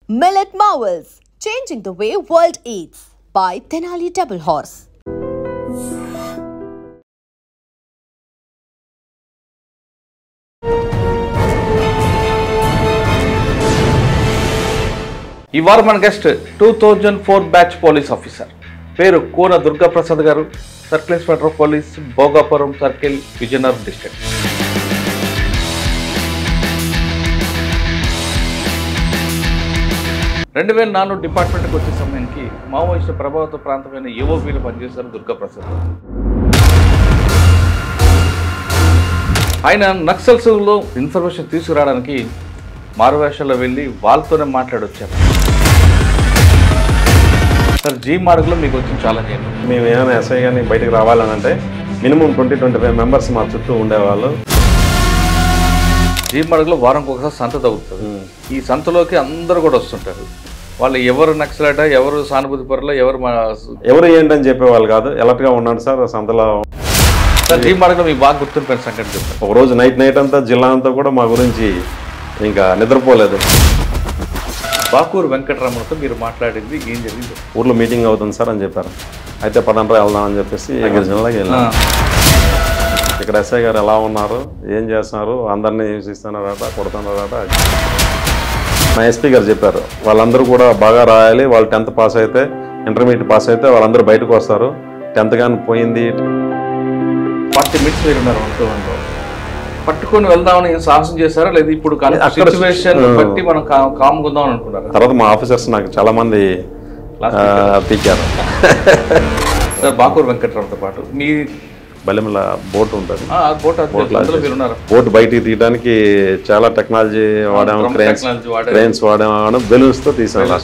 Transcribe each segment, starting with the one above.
Millet Marvels, changing the way world eats by Tenali Double Horse. ఈ వారం మన guest 2004 batch police officer పేరు కోన దుర్గా ప్రసాద్ గారు, circle inspector of police, Bhogapuram circle, Vizianagaram district. డిపార్ట్మెంట్కి వచ్చే సమయానికి మావోయిస్టు ప్రభావిత ప్రాంతమైన ఏఓబీలో పనిచేశారు దుర్గా ప్రసాద్ గారు. ఆయన నక్సల్స్లో ఇన్ఫర్మేషన్ తీసుకురావడానికి మారువేషాల్లో వెళ్ళి వాళ్ళతోనే మాట్లాడొచ్చారు. సార్, జీ మార్గ్లో మీకు వచ్చిన ఛాలెంజ్ ఏంటి? మేము ఏమైనా ఎస్ఐ కానీ బయటకు రావాలని అంటే మినిమం 20-25 మెంబర్స్ మా చుట్టూ ఉండేవాళ్ళు. జీ మార్గ్లో వారంకి ఒకసారి సంత తగ్గుతుంది. ఈ సంతలోకి అందరూ కూడా వస్తుంటారు. వాళ్ళు ఎవరు నక్సలట, ఎవరు సానుభూతి పరులో, ఎవరు ఏంటని చెప్పేవాళ్ళు కాదు. ఎలర్ట్గా ఉన్నాడు సార్ సంతలో. సార్, జీ మార్గ్లో మీకు బాగా గుర్తుండిపోయిన సంఘటన చెప్తారు. ఒకరోజు నైట్ అంతా జిల్లా అంతా కూడా మా గురించి ఇంకా నిద్రపోలేదు. బాకూరు వెంకటరమణతో మీరు మాట్లాడింది ఏం జరిగింది? ఊర్లో మీటింగ్ అవుతుంది సార్ అని చెప్పారు. అయితే పదండ్రా వెళ్దాం అని చెప్పేసి గిరిజనలోకి వెళ్ళాం. ఇక్కడ ఎస్ఐ గారు ఎలా ఉన్నారు, ఏం చేస్తున్నారు, అందరినీ హింసిస్తున్నారట, కొడుతున్నారట. మా ఎస్పీ గారు చెప్పారు వాళ్ళందరూ కూడా బాగా రాయాలి, వాళ్ళు 10th పాస్ అయితే, ఇంటర్మీడియట్ పాస్ అయితే వాళ్ళందరూ బయటకు వస్తారు. 10th కానీ పోయింది. 40 మినిట్స్ మీరు ఉన్నారు పట్టుకొని వెళ్దామని సాహసం చేశారా, లేదా ఇప్పుడు సిచ్యువేషన్ బట్టి మనం కామ్గా ఉందామని అనుకున్నారు? తర్వాత మా ఆఫీసర్స్ నాకు చాలా మంది పీకారు. సార్, బాకూరు వెంకటరావుతో పాటు మీ బల్లెమల బోట్ ఉంటుంది. బోట్ బయటికి తీయడానికి చాలా టెక్నాలజీ వాడాము. క్రెయిన్స్ వాడాము, బెలూన్స్తో తీసాము.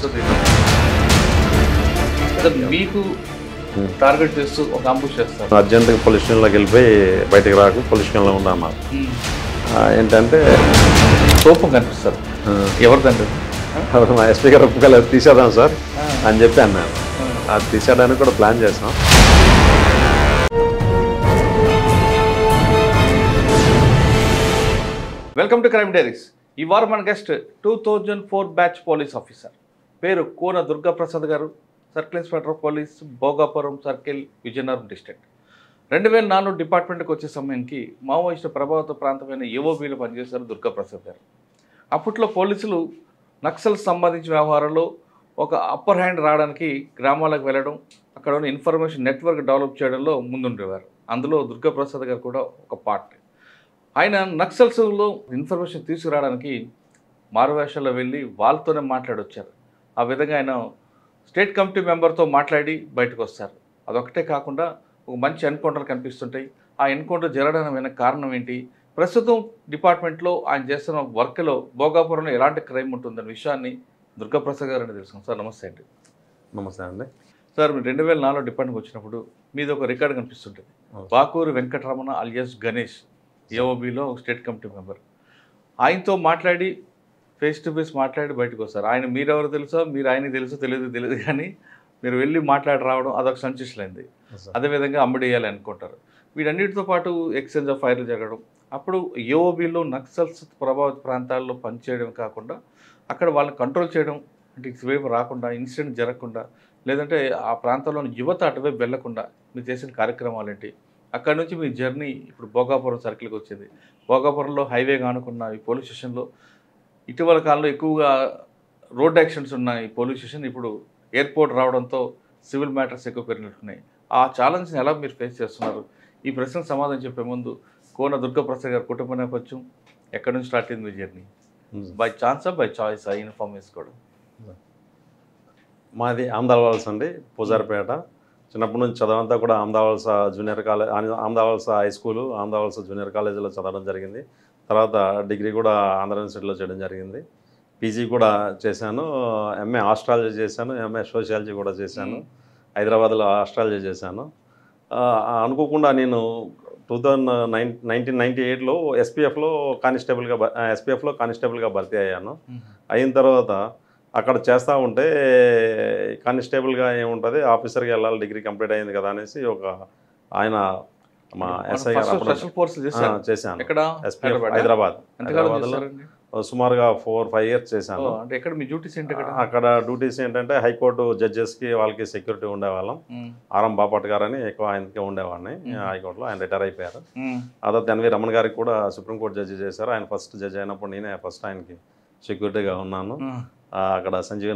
మీకు టార్గెట్ చేస్తూ ఒక అంబుష్ చేస్తారు. అర్జెంట్గా పోలీస్ స్టేషన్లోకి వెళ్ళిపోయి బయటకు రాకు, పోలీస్ స్టేషన్లో ఉన్నాము. ఏంటంటే కోపం కనిపిస్తారు. ఎవరిదండి? మా ఎస్పీ గారు ఒప్పుకోలేదు, తీసేద్దాం సార్ అని చెప్పి అన్నాను. అది తీసేయడానికి కూడా ప్లాన్ చేసాం. Welcome to crime diaries. ఈ వారం మన గెస్ట్ 2004 బ్యాచ్ పోలీస్ ఆఫీసర్ పేరు కోన దుర్గా ప్రసాద్ గారు, circle inspector of police, Bhogapuram circle, Vizianagaram district. 2004 డిపార్ట్మెంట్కి వచ్చే సమయానికి మావోయిస్టు ప్రభావిత ప్రాంతమైన ఏఓబీలో పనిచేశారు దుర్గా ప్రసాద్ గారు. అప్పట్లో పోలీసులు నక్సల్స్ సంబంధించిన వ్యవహారాల్లో ఒక అప్పర్ హ్యాండ్ రావడానికి గ్రామాలకు వెళ్ళడం, అక్కడ ఉన్న ఇన్ఫర్మేషన్ నెట్వర్క్ డెవలప్ చేయడంలో ముందుండేవారు. అందులో దుర్గా ప్రసాద్ గారు కూడా ఒక పార్ట్. ఆయన నక్సల్స్లో ఇన్ఫర్మేషన్ తీసుకురావడానికి మారువేషాల్లో వెళ్ళి వాళ్ళతోనే మాట్లాడొచ్చారు. ఆ విధంగా ఆయన స్టేట్ కమిటీ మెంబర్తో మాట్లాడి బయటకు వస్తారు. అదొకటే కాకుండా ఒక మంచి ఎన్కౌంటర్ కనిపిస్తుంటాయి. ఆ ఎన్కౌంటర్ జరగడానికి వెనక కారణం ఏంటి, ప్రస్తుతం డిపార్ట్మెంట్లో ఆయన చేస్తున్న వర్క్లో భోగాపురంలో ఎలాంటి క్రైమ్ ఉంటుందనే విషయాన్ని దుర్గా ప్రసాద్ గారు అని తెలుసుకున్నాం. సార్, నమస్తే అండి. నమస్తే అండి. సార్, మీరు 2004 డిపార్ట్మెంట్కి వచ్చినప్పుడు మీది ఒక రికార్డు కనిపిస్తుంటుంది. బాకూరు వెంకటరమణ అలియాస్ గణేష్, ఏఓబీలో స్టేట్ కమిటీ మెంబర్. ఆయనతో మాట్లాడి ఫేస్ టు ఫేస్ మాట్లాడి బయటకు వస్తారు. ఆయన మీరెవరు తెలుసో, మీరు ఆయనకి తెలుసో తెలియదు కానీ మీరు వెళ్ళి మాట్లాడి రావడం అదొక సంచిష్లైంది. అదేవిధంగా అమ్మడేయాలి అనుకుంటారు. వీటన్నిటితో పాటు ఎక్స్చేంజ్ ఆఫ్ ఫైర్లు జరగడం, అప్పుడు ఏఓబీలో నక్సల్స్ ప్రభావిత ప్రాంతాల్లో పనిచేయడం కాకుండా అక్కడ వాళ్ళని కంట్రోల్ చేయడం, అంటే ఇటువైపు రాకుండా, ఇన్సిడెంట్ జరగకుండా, లేదంటే ఆ ప్రాంతంలోని యువత అటువైపు వెళ్లకుండా మీరు చేసిన కార్యక్రమాలు ఏంటి? అక్కడ నుంచి మీ జర్నీ ఇప్పుడు భోగాపురం సర్కిల్కి వచ్చింది. భోగాపురంలో హైవే కానుకున్న ఈ పోలీస్ స్టేషన్లో ఇటీవల కాలంలో ఎక్కువగా రోడ్ యాక్సిడెంట్స్ ఉన్న ఈ పోలీస్ స్టేషన్ ఇప్పుడు ఎయిర్పోర్ట్ రావడంతో సివిల్ మ్యాటర్స్ ఎక్కువ పెరిగినట్టున్నాయి. ఆ ఛాలెంజ్ని ఎలా మీరు ఫేస్ చేస్తున్నారు? ఈ ప్రశ్నకు సమాధానం చెప్పే ముందు కోన దుర్గా ప్రసాద్ గారు కుటుంబ నేపథ్యం, ఎక్కడి నుంచి స్టార్ట్ అయింది మీ జర్నీ? బై ఛాన్సా బై చాయిస్ ఇన్ఫార్మ్ చేసుకోవడం? మాది ఆమదాలవలస అండి, పూజారిపేట. చిన్నప్పటి నుంచి చదవంతా కూడా Amadalavalasa junior college, Amadalavalasa high school, Amadalavalasa junior కాలేజీలో చదవడం జరిగింది. తర్వాత డిగ్రీ కూడా ఆంధ్ర యూనివర్సిటీలో చేయడం జరిగింది. పీజీ కూడా చేశాను, ఎంఏ ఆస్ట్రాలజీ చేశాను, ఎంఏ సోషియాలజీ కూడా చేశాను. హైదరాబాద్లో ఆస్ట్రాలజీ చేశాను. అనుకోకుండా నేను 1998లో ఎస్పీఎఫ్లో కానిస్టేబుల్గా భర్తీ అయ్యాను. అయిన తర్వాత అక్కడ చేస్తూ ఉంటే కానిస్టేబుల్గా ఏముంటుంది, ఆఫీసర్గా వెళ్ళాలి, డిగ్రీ కంప్లీట్ అయింది కదా అనేసి ఒక ఆయన మా ఎస్ఐ గారు స్పెషల్ ఫోర్స్ చేశాను. ఎస్పీఎఫ్ హైదరాబాద్లో సుమారుగా 4-5 ఇయర్స్ చేశాను. అంటే ఎక్కడ మీ డ్యూటీస్ ఏంటి అక్కడ? అక్కడ డ్యూటీస్ ఏంటంటే హైకోర్టు జడ్జెస్కి వాళ్ళకి సెక్యూరిటీ ఉండేవాళ్ళం. ఆర్ఎం బాపట్ గారని ఎక్కువ ఆయనకే ఉండేవాడిని హైకోర్టులో. ఆయన రిటైర్ అయిపోయారు. ఆ తర్వాత ఎన్వి రమణ గారికి కూడా సుప్రీంకోర్టు జడ్జి చేశారు. ఆయన ఫస్ట్ జడ్జి అయినప్పుడు నేనే ఫస్ట్ ఆయనకి సెక్యూరిటీగా ఉన్నాను. అక్కడ సంజీవ్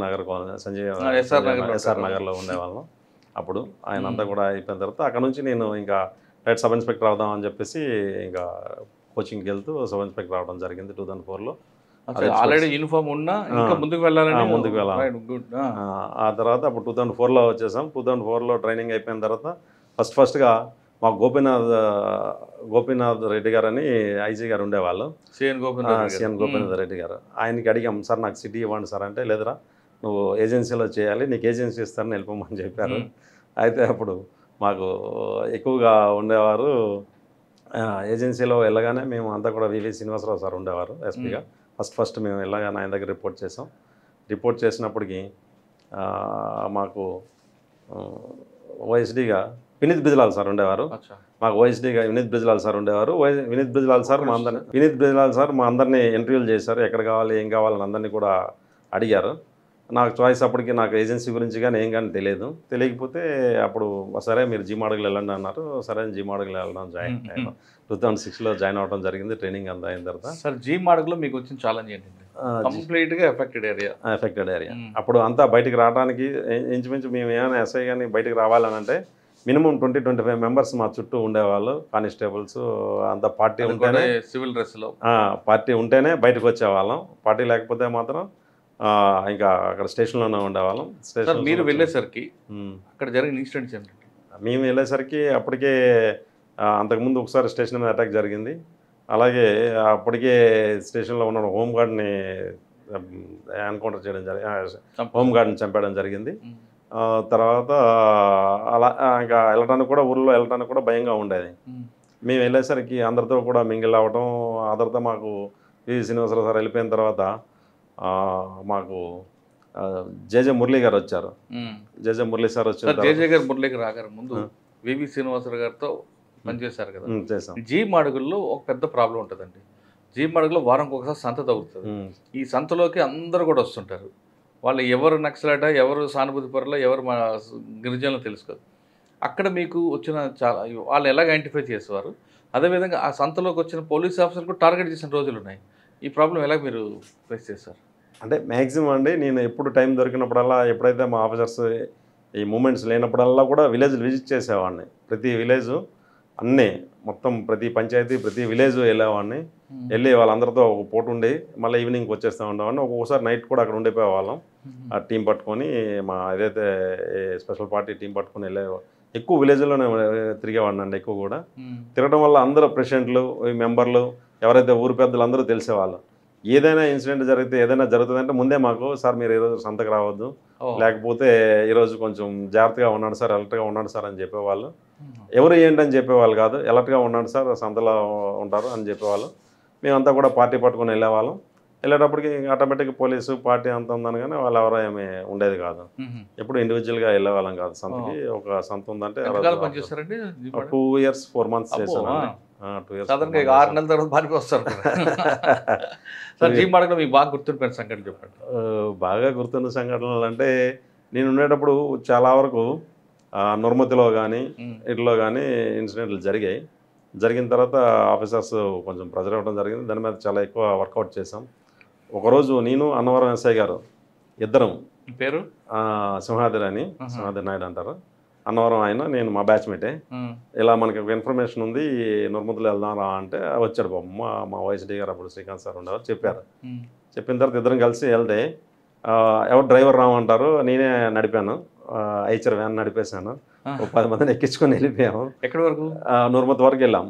ఎస్ఆర్ నగర్లో ఉండేవాళ్ళం. అప్పుడు ఆయన అంతా కూడా అయిపోయిన తర్వాత అక్కడ నుంచి నేను ఇంకా డైరెక్ట్ సబ్ ఇన్స్పెక్టర్ అవుదామని చెప్పేసి ఇంకా కోచింగ్కి వెళ్తూ సబ్ ఇన్స్పెక్టర్ అవడం జరిగింది 2004లో. ఆల్రెడీ యూనిఫామ్ ఉన్నా ఇంకా ముందుకు వెళ్ళాలని ముందుకు వెళ్ళాలి. ఆ తర్వాత అప్పుడు 2004లో వచ్చేసాం. 2004లో ట్రైనింగ్ అయిపోయిన తర్వాత ఫస్ట్గా మా గోపీనాథ్ రెడ్డి గారు అని ఐజీ గారు ఉండేవాళ్ళు. సిఎన్ గోపీనాథ్ రెడ్డి గారు. ఆయనకి అడిగాం, సార్ నాకు సిటీ ఇవ్వండి సార్ అంటే, లేదురా నువ్వు ఏజెన్సీలో చేయాలి, నీకు ఏజెన్సీ ఇస్తారని వెళ్ళిపోమని చెప్పారు. అయితే అప్పుడు మాకు ఎక్కువగా ఉండేవారు ఏజెన్సీలో వెళ్ళగానే మేము అంతా కూడా వివి శ్రీనివాసరావు సార్ ఉండేవారు ఎస్పీగా. ఫస్ట్ మేము వెళ్ళగానే ఆయన దగ్గర రిపోర్ట్ చేసాం. రిపోర్ట్ చేసినప్పటికీ మాకు ఓఎస్డీగా వినీత్ బిజ్లాల్ సార్ ఉండేవారు. మాకు ఓఎస్డీగా వినీత్ బిజ్లాల్ సార్ ఉండేవారు. వినీత్ బిజ్లాల్ సార్ మా అందరినీ ఇంటర్వ్యూలు చేశారు. ఎక్కడ కావాలి ఏం కావాలని అందరినీ కూడా అడిగారు. నాకు చాయిస్ అప్పటికి నాకు ఏజెన్సీ గురించి కానీ ఏం కానీ తెలియకపోతే అప్పుడు సరే మీరు జీమాడుగులు వెళ్ళండి అన్నారు. సరే జీమాడుగులు వెళ్ళడం జాయిన్ 2006లో జాయిన్ అవ్వడం జరిగింది. ట్రైనింగ్ అంతా అయిన తర్వాత సార్ జీమాడుగులో మీకు వచ్చిన ఛాలెంజ్ ఏంటంటే కంప్లీట్గా ఎఫెక్టెడ్ ఏరియా. అప్పుడు అంతా బయటికి రావడానికి ఇంచుమించు మేము ఏమైనా ఎస్ఐ కానీ బయటికి రావాలని అంటే మినిమం 20-25 మెంబర్స్ మా చుట్టూ ఉండేవాళ్ళు. కానిస్టేబుల్స్ అంతా పార్టీ ఉంటేనే సివిల్ డ్రెస్లో పార్టీ ఉంటేనే బయటకు వచ్చేవాళ్ళం. పార్టీ లేకపోతే మాత్రం ఇంకా అక్కడ స్టేషన్లోనే ఉండేవాళ్ళం. మీరు వెళ్ళేసరికి అక్కడ జరిగిన ఇన్సిడెంట్స్ ఏంటంటే, మేము వెళ్ళేసరికి అప్పటికే అంతకుముందు ఒకసారి స్టేషన్ మీద అటాక్ జరిగింది. అలాగే అప్పటికే స్టేషన్లో ఉన్న హోంగార్డ్ని ఎన్కౌంటర్ చేయడం జరిగింది, హోంగార్డ్ని చంపేయడం జరిగింది. తర్వాత అలా ఇంకా వెళ్ళడానికి కూడా ఊళ్ళో వెళ్ళడానికి కూడా భయంగా ఉండేది. మేము వెళ్ళేసరికి అందరితో కూడా మింగిల్ అవ్వటం, అందరితో మాకు వి శ్రీనివాసరావు సార్ వెళ్ళిపోయిన తర్వాత మాకు జేజే మురళీ గారు వచ్చారు. జేజే మురళీ సార్ వచ్చారు. జేజే గారు మురళీకి రాగారు ముందు వివి శ్రీనివాసరావు గారితో పనిచేశారు కదా. చేసాం. జీమాడుగుల్లో ఒక పెద్ద ప్రాబ్లం ఉంటుందండి. జీమాడుగులో వారంకి ఒకసారి సంత తగ్గుతుంది. ఈ సంతలోకి అందరూ కూడా వస్తుంటారు. వాళ్ళు ఎవరు నక్సలట, ఎవరు సానుభూతి పరులో, ఎవరు మా గిరిజనులు తెలుసుకోదు. అక్కడ మీకు వచ్చిన చాలా వాళ్ళు ఎలాగ ఐడెంటిఫై చేసేవారు. అదేవిధంగా ఆ సంతలోకి వచ్చిన పోలీస్ ఆఫీసర్ కూడా టార్గెట్ చేసిన రోజులు ఉన్నాయి. ఈ ప్రాబ్లం ఎలా మీరు ఫేస్ చేస్తారు? అంటే మ్యాక్సిమం అండి నేను ఎప్పుడు టైం దొరికినప్పుడల్లా, ఎప్పుడైతే మా ఆఫీసర్స్ ఈ మూమెంట్స్ లేనప్పుడల్లా కూడా విలేజ్లు విజిట్ చేసేవాడిని. ప్రతి విలేజ్ అన్నీ మొత్తం ప్రతి పంచాయతీ ప్రతి విలేజ్ వెళ్ళేవాడిని. వెళ్ళి వాళ్ళందరితో ఒక పూట ఉండి మళ్ళీ ఈవినింగ్కి వచ్చేస్తూ ఉండేవాడిని. ఒక్కొక్కసారి నైట్ కూడా అక్కడ ఉండిపోయేవాళ్ళం. ఆ టీం పట్టుకొని మా ఏదైతే స్పెషల్ పార్టీ టీం పట్టుకొని ఎక్కువ విలేజ్లోనే తిరిగేవాడిని అండి. ఎక్కువ కూడా తిరగడం వల్ల అందరూ ప్రెసిడెంట్లు, మెంబర్లు, ఎవరైతే ఊరు పెద్దలు అందరూ తెలిసేవాళ్ళు. ఏదైనా ఇన్సిడెంట్ జరిగితే ఏదైనా జరుగుతుందంటే ముందే మాకు, సార్ మీరు ఈరోజు సంతకు రావద్దు, లేకపోతే ఈరోజు కొంచెం జాగ్రత్తగా ఉన్నాడు సార్, అలర్ట్గా ఉన్నాడు సార్ అని చెప్పేవాళ్ళు. ఎవరు ఏంటని చెప్పేవాళ్ళు కాదు, అలర్ట్గా ఉన్నాడు సార్, సంతలో ఉంటారు అని చెప్పేవాళ్ళు. మేమంతా కూడా పార్టీ పట్టుకొని వెళ్ళేవాళ్ళం. వెళ్ళేటప్పటికి ఆటోమేటిక్గా పోలీసు పార్టీ అంత ఉందని కానీ వాళ్ళు ఎవరో ఏమి ఉండేది కాదు. ఎప్పుడు ఇండివిజువల్గా వెళ్ళేవాళ్ళం కాదు సంతకి. ఒక సంత ఉందంటే 2 years 4 months చేశాను. 2 years 6 నెలల తర్వాత పార్టీకి వస్తారు. జీమాడుగులో మీకు బాగా గుర్తుండిపోయిన సంఘటన చెప్పండి. బాగా గుర్తున్న సంఘటనలు అంటే నేను ఉండేటప్పుడు చాలా వరకు నుర్మతిలో కానీ ఇట్లో కానీ ఇన్సిడెంట్లు జరిగిన తర్వాత ఆఫీసర్స్ కొంచెం ప్రెజర్ అవ్వడం జరిగింది. దాని మీద చాలా ఎక్కువ వర్కౌట్ చేసాం. ఒకరోజు నేను అన్నవరం ఎస్ఐ గారు ఇద్దరం, పేరు సింహాద్రి నాయుడు అంటారు, అన్నవరం ఆయన, నేను మా బ్యాచ్మేటే. ఇలా మనకి ఒక ఇన్ఫర్మేషన్ ఉంది నుర్మతిలో వెళ్దాం రా అంటే వచ్చాడు బాబు. మా ఓఎస్డీ గారు అప్పుడు శ్రీకాంత్ సార్ ఉండేవారు. చెప్పిన తర్వాత ఇద్దరం కలిసి వెళ్తే ఎవరు డ్రైవర్ రామంటారు, నేనే నడిపాను. Eicher van నడిపేశాను. 10 మందిని ఎక్కించుకొని వెళ్ళిపోయాము. ఎక్కడి వరకు? నుర్మతి వరకు వెళ్ళాం.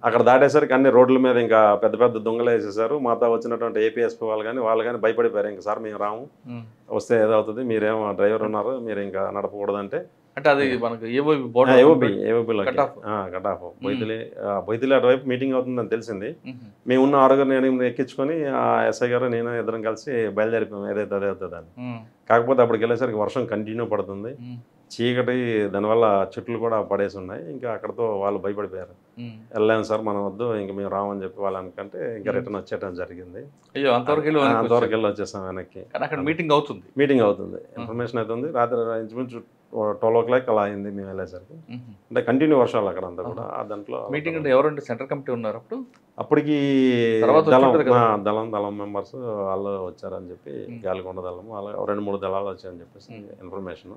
అక్కడ దాటేసరికి అన్ని రోడ్ల మీద ఇంకా పెద్ద పెద్ద దొంగలు వేసేసారు. మాతో వచ్చినటువంటి ఏపీఎస్పీ వాళ్ళు కానీ భయపడిపోయారు. ఇంకా సార్ మేము రాము, వస్తే ఏదవుతుంది, మీరేమో డ్రైవర్ ఉన్నారు, మీరు ఇంకా నడపకూడదంటే. అంటే అది మనకు ఏఓబీలో కట్ ఆఫ్ బొయ్తిలి అటువైపు మీటింగ్ అవుతుందని తెలిసింది. మేము ఉన్న 6 ఎక్కించుకొని ఎస్ఐ గారు నేను ఇద్దరం కలిసి బయలుదేరిపోయాం. ఏదైతే అదే అవుతుందని. కాకపోతే అప్పటికి వెళ్ళేసరికి వర్షం కంటిన్యూ పడుతుంది, చీకటి, దానివల్ల చెట్లు కూడా పడేసి ఉన్నాయి. ఇంకా అక్కడతో వాళ్ళు భయపడిపోయారు. వెళ్ళాము సార్ మనం వద్దు ఇంక మేము రామని చెప్పి వాళ్ళనికంటే ఇంకా రిటర్న్ వచ్చేయడం జరిగింది. అయ్యో, అంతవరకు అంతవరకు వెళ్ళి వచ్చేసాం వెనక్కి. అక్కడ మీటింగ్ అవుతుంది, ఇన్ఫర్మేషన్ అవుతుంది. రాత్రి ఇంచుమించు 12 o'clock అలా అయింది మేము వెళ్ళేసరికి. అంటే కంటిన్యూ వర్షాలు అక్కడ అంతా కూడా. దాంట్లో మీటింగ్ అంటే ఎవరంటే సెంట్రల్ కమిటీ ఉన్నారు అప్పటికి దళం మెంబర్స్ వాళ్ళు వచ్చారని చెప్పి, గాలికొండ దళం వాళ్ళ 2-3 దళాలు వచ్చాయని చెప్పేసి ఇన్ఫర్మేషన్.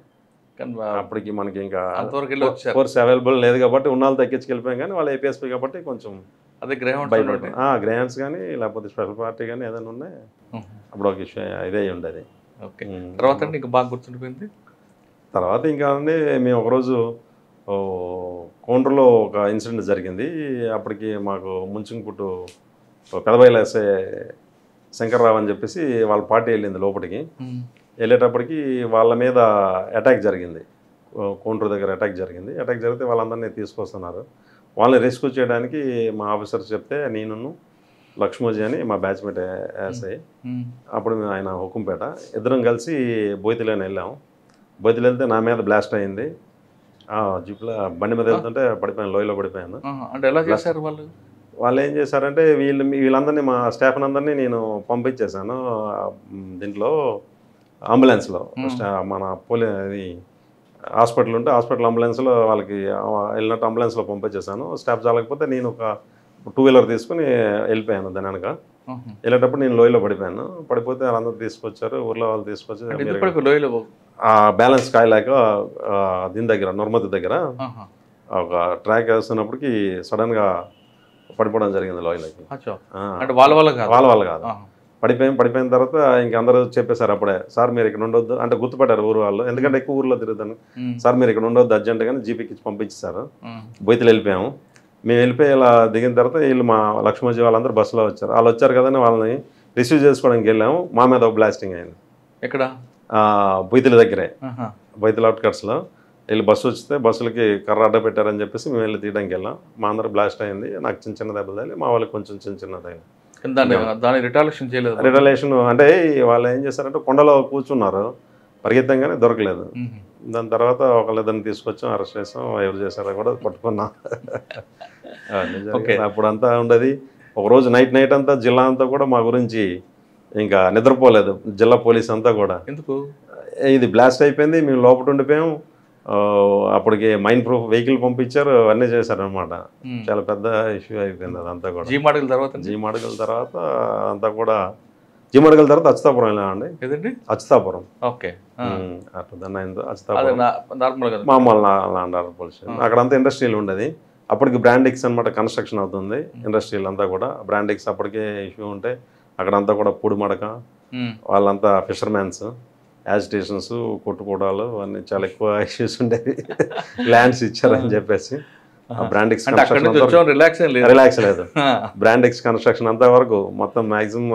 అప్పటికి మనకి ఇంకా ఫోర్స్ అవైలబుల్ లేదు కాబట్టి ఉన్నాళ్ళు తగ్గించుకెళ్ళిపోయాం. కానీ వాళ్ళు ఏపీఎస్పీ కాబట్టి కొంచెం అదే గ్రౌండ్స్ కానీ లేకపోతే స్పెషల్ పార్టీ కానీ ఏదైనా ఉన్నాయి. అప్పుడు ఒక ఇష్యూ ఇదే ఉండేది. తర్వాత ఇంకా బాగా గుర్తుండిపోయింది. తర్వాత ఇంకా మేము ఒకరోజు కోండ్రలో ఒక ఇన్సిడెంట్ జరిగింది. అప్పటికి మాకు ముంచింగ్పుట్టు పెదబయలేసే శంకర్రావు అని చెప్పేసి వాళ్ళ పార్టీ వెళ్ళింది లోపలికి. వెళ్ళేటప్పటికి వాళ్ళ మీద అటాక్ జరిగింది, కోండ్రు దగ్గర అటాక్ జరిగింది. అటాక్ జరిగితే వాళ్ళందరినీ తీసుకొస్తున్నారు. వాళ్ళని రెస్క్యూ చేయడానికి మా ఆఫీసర్స్ చెప్తే నేను లక్ష్మోజీ అని మా బ్యాచ్మేట్ ఎస్ఐ, అప్పుడు మేము ఆయన హుకుంపేట ఇద్దరం కలిసి బోయితిలేని వెళ్ళాము. బోయితిలో వెళ్తే నా మీద బ్లాస్ట్ అయింది. జీప్లో బండి మీద వెళ్తుంటే పడిపోయాను, లోయలో పడిపోయాను. అంటే ఎలా చేశారు వాళ్ళు ఏం చేశారంటే వీళ్ళందరినీ మా స్టాఫ్ అందరినీ నేను పంపించేశాను దీంట్లో అంబులెన్స్లో. మన హాస్పిటల్ ఉంటే హాస్పిటల్ అంబులెన్స్లో వాళ్ళకి వెళ్ళినట్టు అంబులెన్స్లో పంపించేశాను. స్టాఫ్ చాలకపోతే నేను ఒక 2-wheeler తీసుకుని వెళ్ళిపోయాను. దాని వెనక వెళ్ళేటప్పుడు నేను లోయలో పడిపోయాను. పడిపోతే వాళ్ళందరూ తీసుకొచ్చారు, ఊర్లో వాళ్ళు తీసుకొచ్చి బ్యాలెన్స్ కాయలేక దీని దగ్గర నర్మతి దగ్గర ఒక ట్రాక్ వేస్తున్నప్పటికి సడన్గా పడిపోవడం జరిగింది లోయలోకి. వాళ్ళ వల్ల కాదు, పడిపోయిన తర్వాత ఇంకందరూ చెప్పేశారు అప్పుడే, సార్ మీరు ఇక్కడ ఉండొద్దు అంటే గుర్తుపట్టారు ఊరు వాళ్ళు, ఎందుకంటే ఎక్కువ ఊర్లో తిరుగుతాను. సార్ మీరు ఇక్కడ ఉండొద్దు అర్జెంట్గానే జీపీకి పంపించేశారు. బొయ్యిలు వెళ్ళిపోయాము. మేము వెళ్ళిపోయి ఇలా దిగిన తర్వాత వీళ్ళు మా లక్ష్మోజీ వాళ్ళందరూ బస్సులో వచ్చారు. వాళ్ళు వచ్చారు కదని వాళ్ళని రిసీవ్ చేసుకోవడానికి వెళ్ళాము. మా మీద ఒక బ్లాస్టింగ్ అయింది. ఎక్కడ? బొయ్యిల దగ్గరే, బొయ్యిల అవుట్కట్స్లో. వీళ్ళు బస్సు వస్తే బస్సులకి కర్ర అడ్డ పెట్టారని చెప్పేసి మేము వెళ్ళి తీయడానికి వెళ్ళాం. మా అందరూ బ్లాస్ట్ అయింది. నాకు చిన్న దెబ్బలు తగిలి, మా వాళ్ళకి కొంచెం చిన్న తగిలి. రిటలేషన్ అంటే వాళ్ళు ఏం చేశారంటే కొండలో కూర్చున్నారు, పరిగెత్తంగానే దొరకలేదు. దాని తర్వాత ఒకళ్ళిద్దరిని తీసుకొచ్చాం, అరెస్ట్ చేసాం. ఎవరు చేశారో కూడా పట్టుకున్నాం. అప్పుడంతా ఉండదు. ఒకరోజు నైట్ అంతా జిల్లా అంతా కూడా మా గురించి ఇంకా నిద్రపోలేదు, జిల్లా పోలీస్ అంతా కూడా. ఎందుకు? ఇది బ్లాస్ట్ అయిపోయింది, మేము లోపల ఉండిపోయాం. అప్పటికి మైన్ ప్రూఫ్ వెహికల్ పంపించారు, అన్నీ చేశారనమాట. చాలా పెద్ద ఇష్యూ అయిపోయింది అదంతా కూడా. జీమాడుగుల తర్వాత అంతా కూడా జీమాడుగుల తర్వాత అచ్యుతాపురం వెళ్ళామండి. అచ్యుతాపురం అట్లా దాన్ని అయిందో అచ్యుతాపురం మామూలు లాండార్ పోలీస్ స్టేషన్. అక్కడంతా ఇండస్ట్రియల్ ఉండేది. అప్పటికి బ్రాండిక్స్ అనమాట కన్స్ట్రక్షన్ అవుతుంది ఇండస్ట్రియల్ అంతా కూడా. బ్రాండిక్స్ అప్పటికే ఇష్యూ ఉంటే అక్కడంతా కూడా పూడి మడక, వాళ్ళంతా ఫిషర్మ్యాన్స్, యాజిటేషన్స్, కొట్టుకోవడాలు అన్నీ చాలా ఎక్కువ ఇష్యూస్ ఉండేవి. ల్యాండ్స్ ఇచ్చారని చెప్పేసి బ్రాండిక్స్ రిలాక్స్ లేదు. బ్రాండిక్స్ కన్స్ట్రక్షన్ అంతా వరకు మొత్తం మ్యాక్సిమం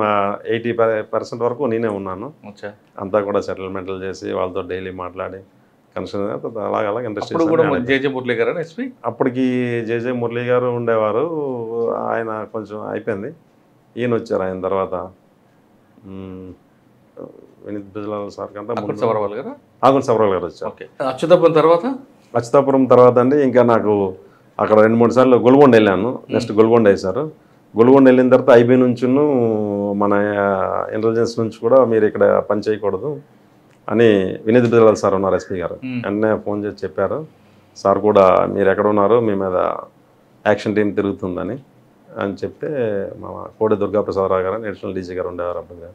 80% వరకు నేనే ఉన్నాను. అంతా కూడా సెటిల్మెంట్లు చేసి వాళ్ళతో డైలీ మాట్లాడి కన్స్ట్రక్షన్ అలాగ ఇండస్ట్రీ. అప్పటికి జేజే మురళీ గారు ఉండేవారు, ఆయన కొంచెం అయిపోయింది. ఈయన వచ్చారు ఆయన తర్వాత, వినీత్ బిజ్లాల్ సార్ కంటే ఆకుల సబర్వాల్ గారు వచ్చారు. అచ్యుతాపురం తర్వాత అండి ఇంకా నాకు అక్కడ 2-3 సార్లు గొల్గొండ వెళ్ళాను. నెక్స్ట్ గొల్గొండ వేశారు. గొల్గొండ వెళ్ళిన తర్వాత ఐబీ నుంచి మన ఇంటెలిజెన్స్ నుంచి కూడా మీరు ఇక్కడ పని చేయకూడదు అని వినీత్ బిజ్లాల్ సార్ ఉన్నారు, ఎస్పీ గారు. వెంటనే ఫోన్ చేసి చెప్పారు, సార్ కూడా మీరు ఎక్కడ ఉన్నారు, మీ మీద యాక్షన్ టీం తిరుగుతుందని అని చెప్తే మా కోడి దుర్గాప్రసాదరావు గారు నేషనల్ డీజీ గారు ఉండేవారు అప్పుడు.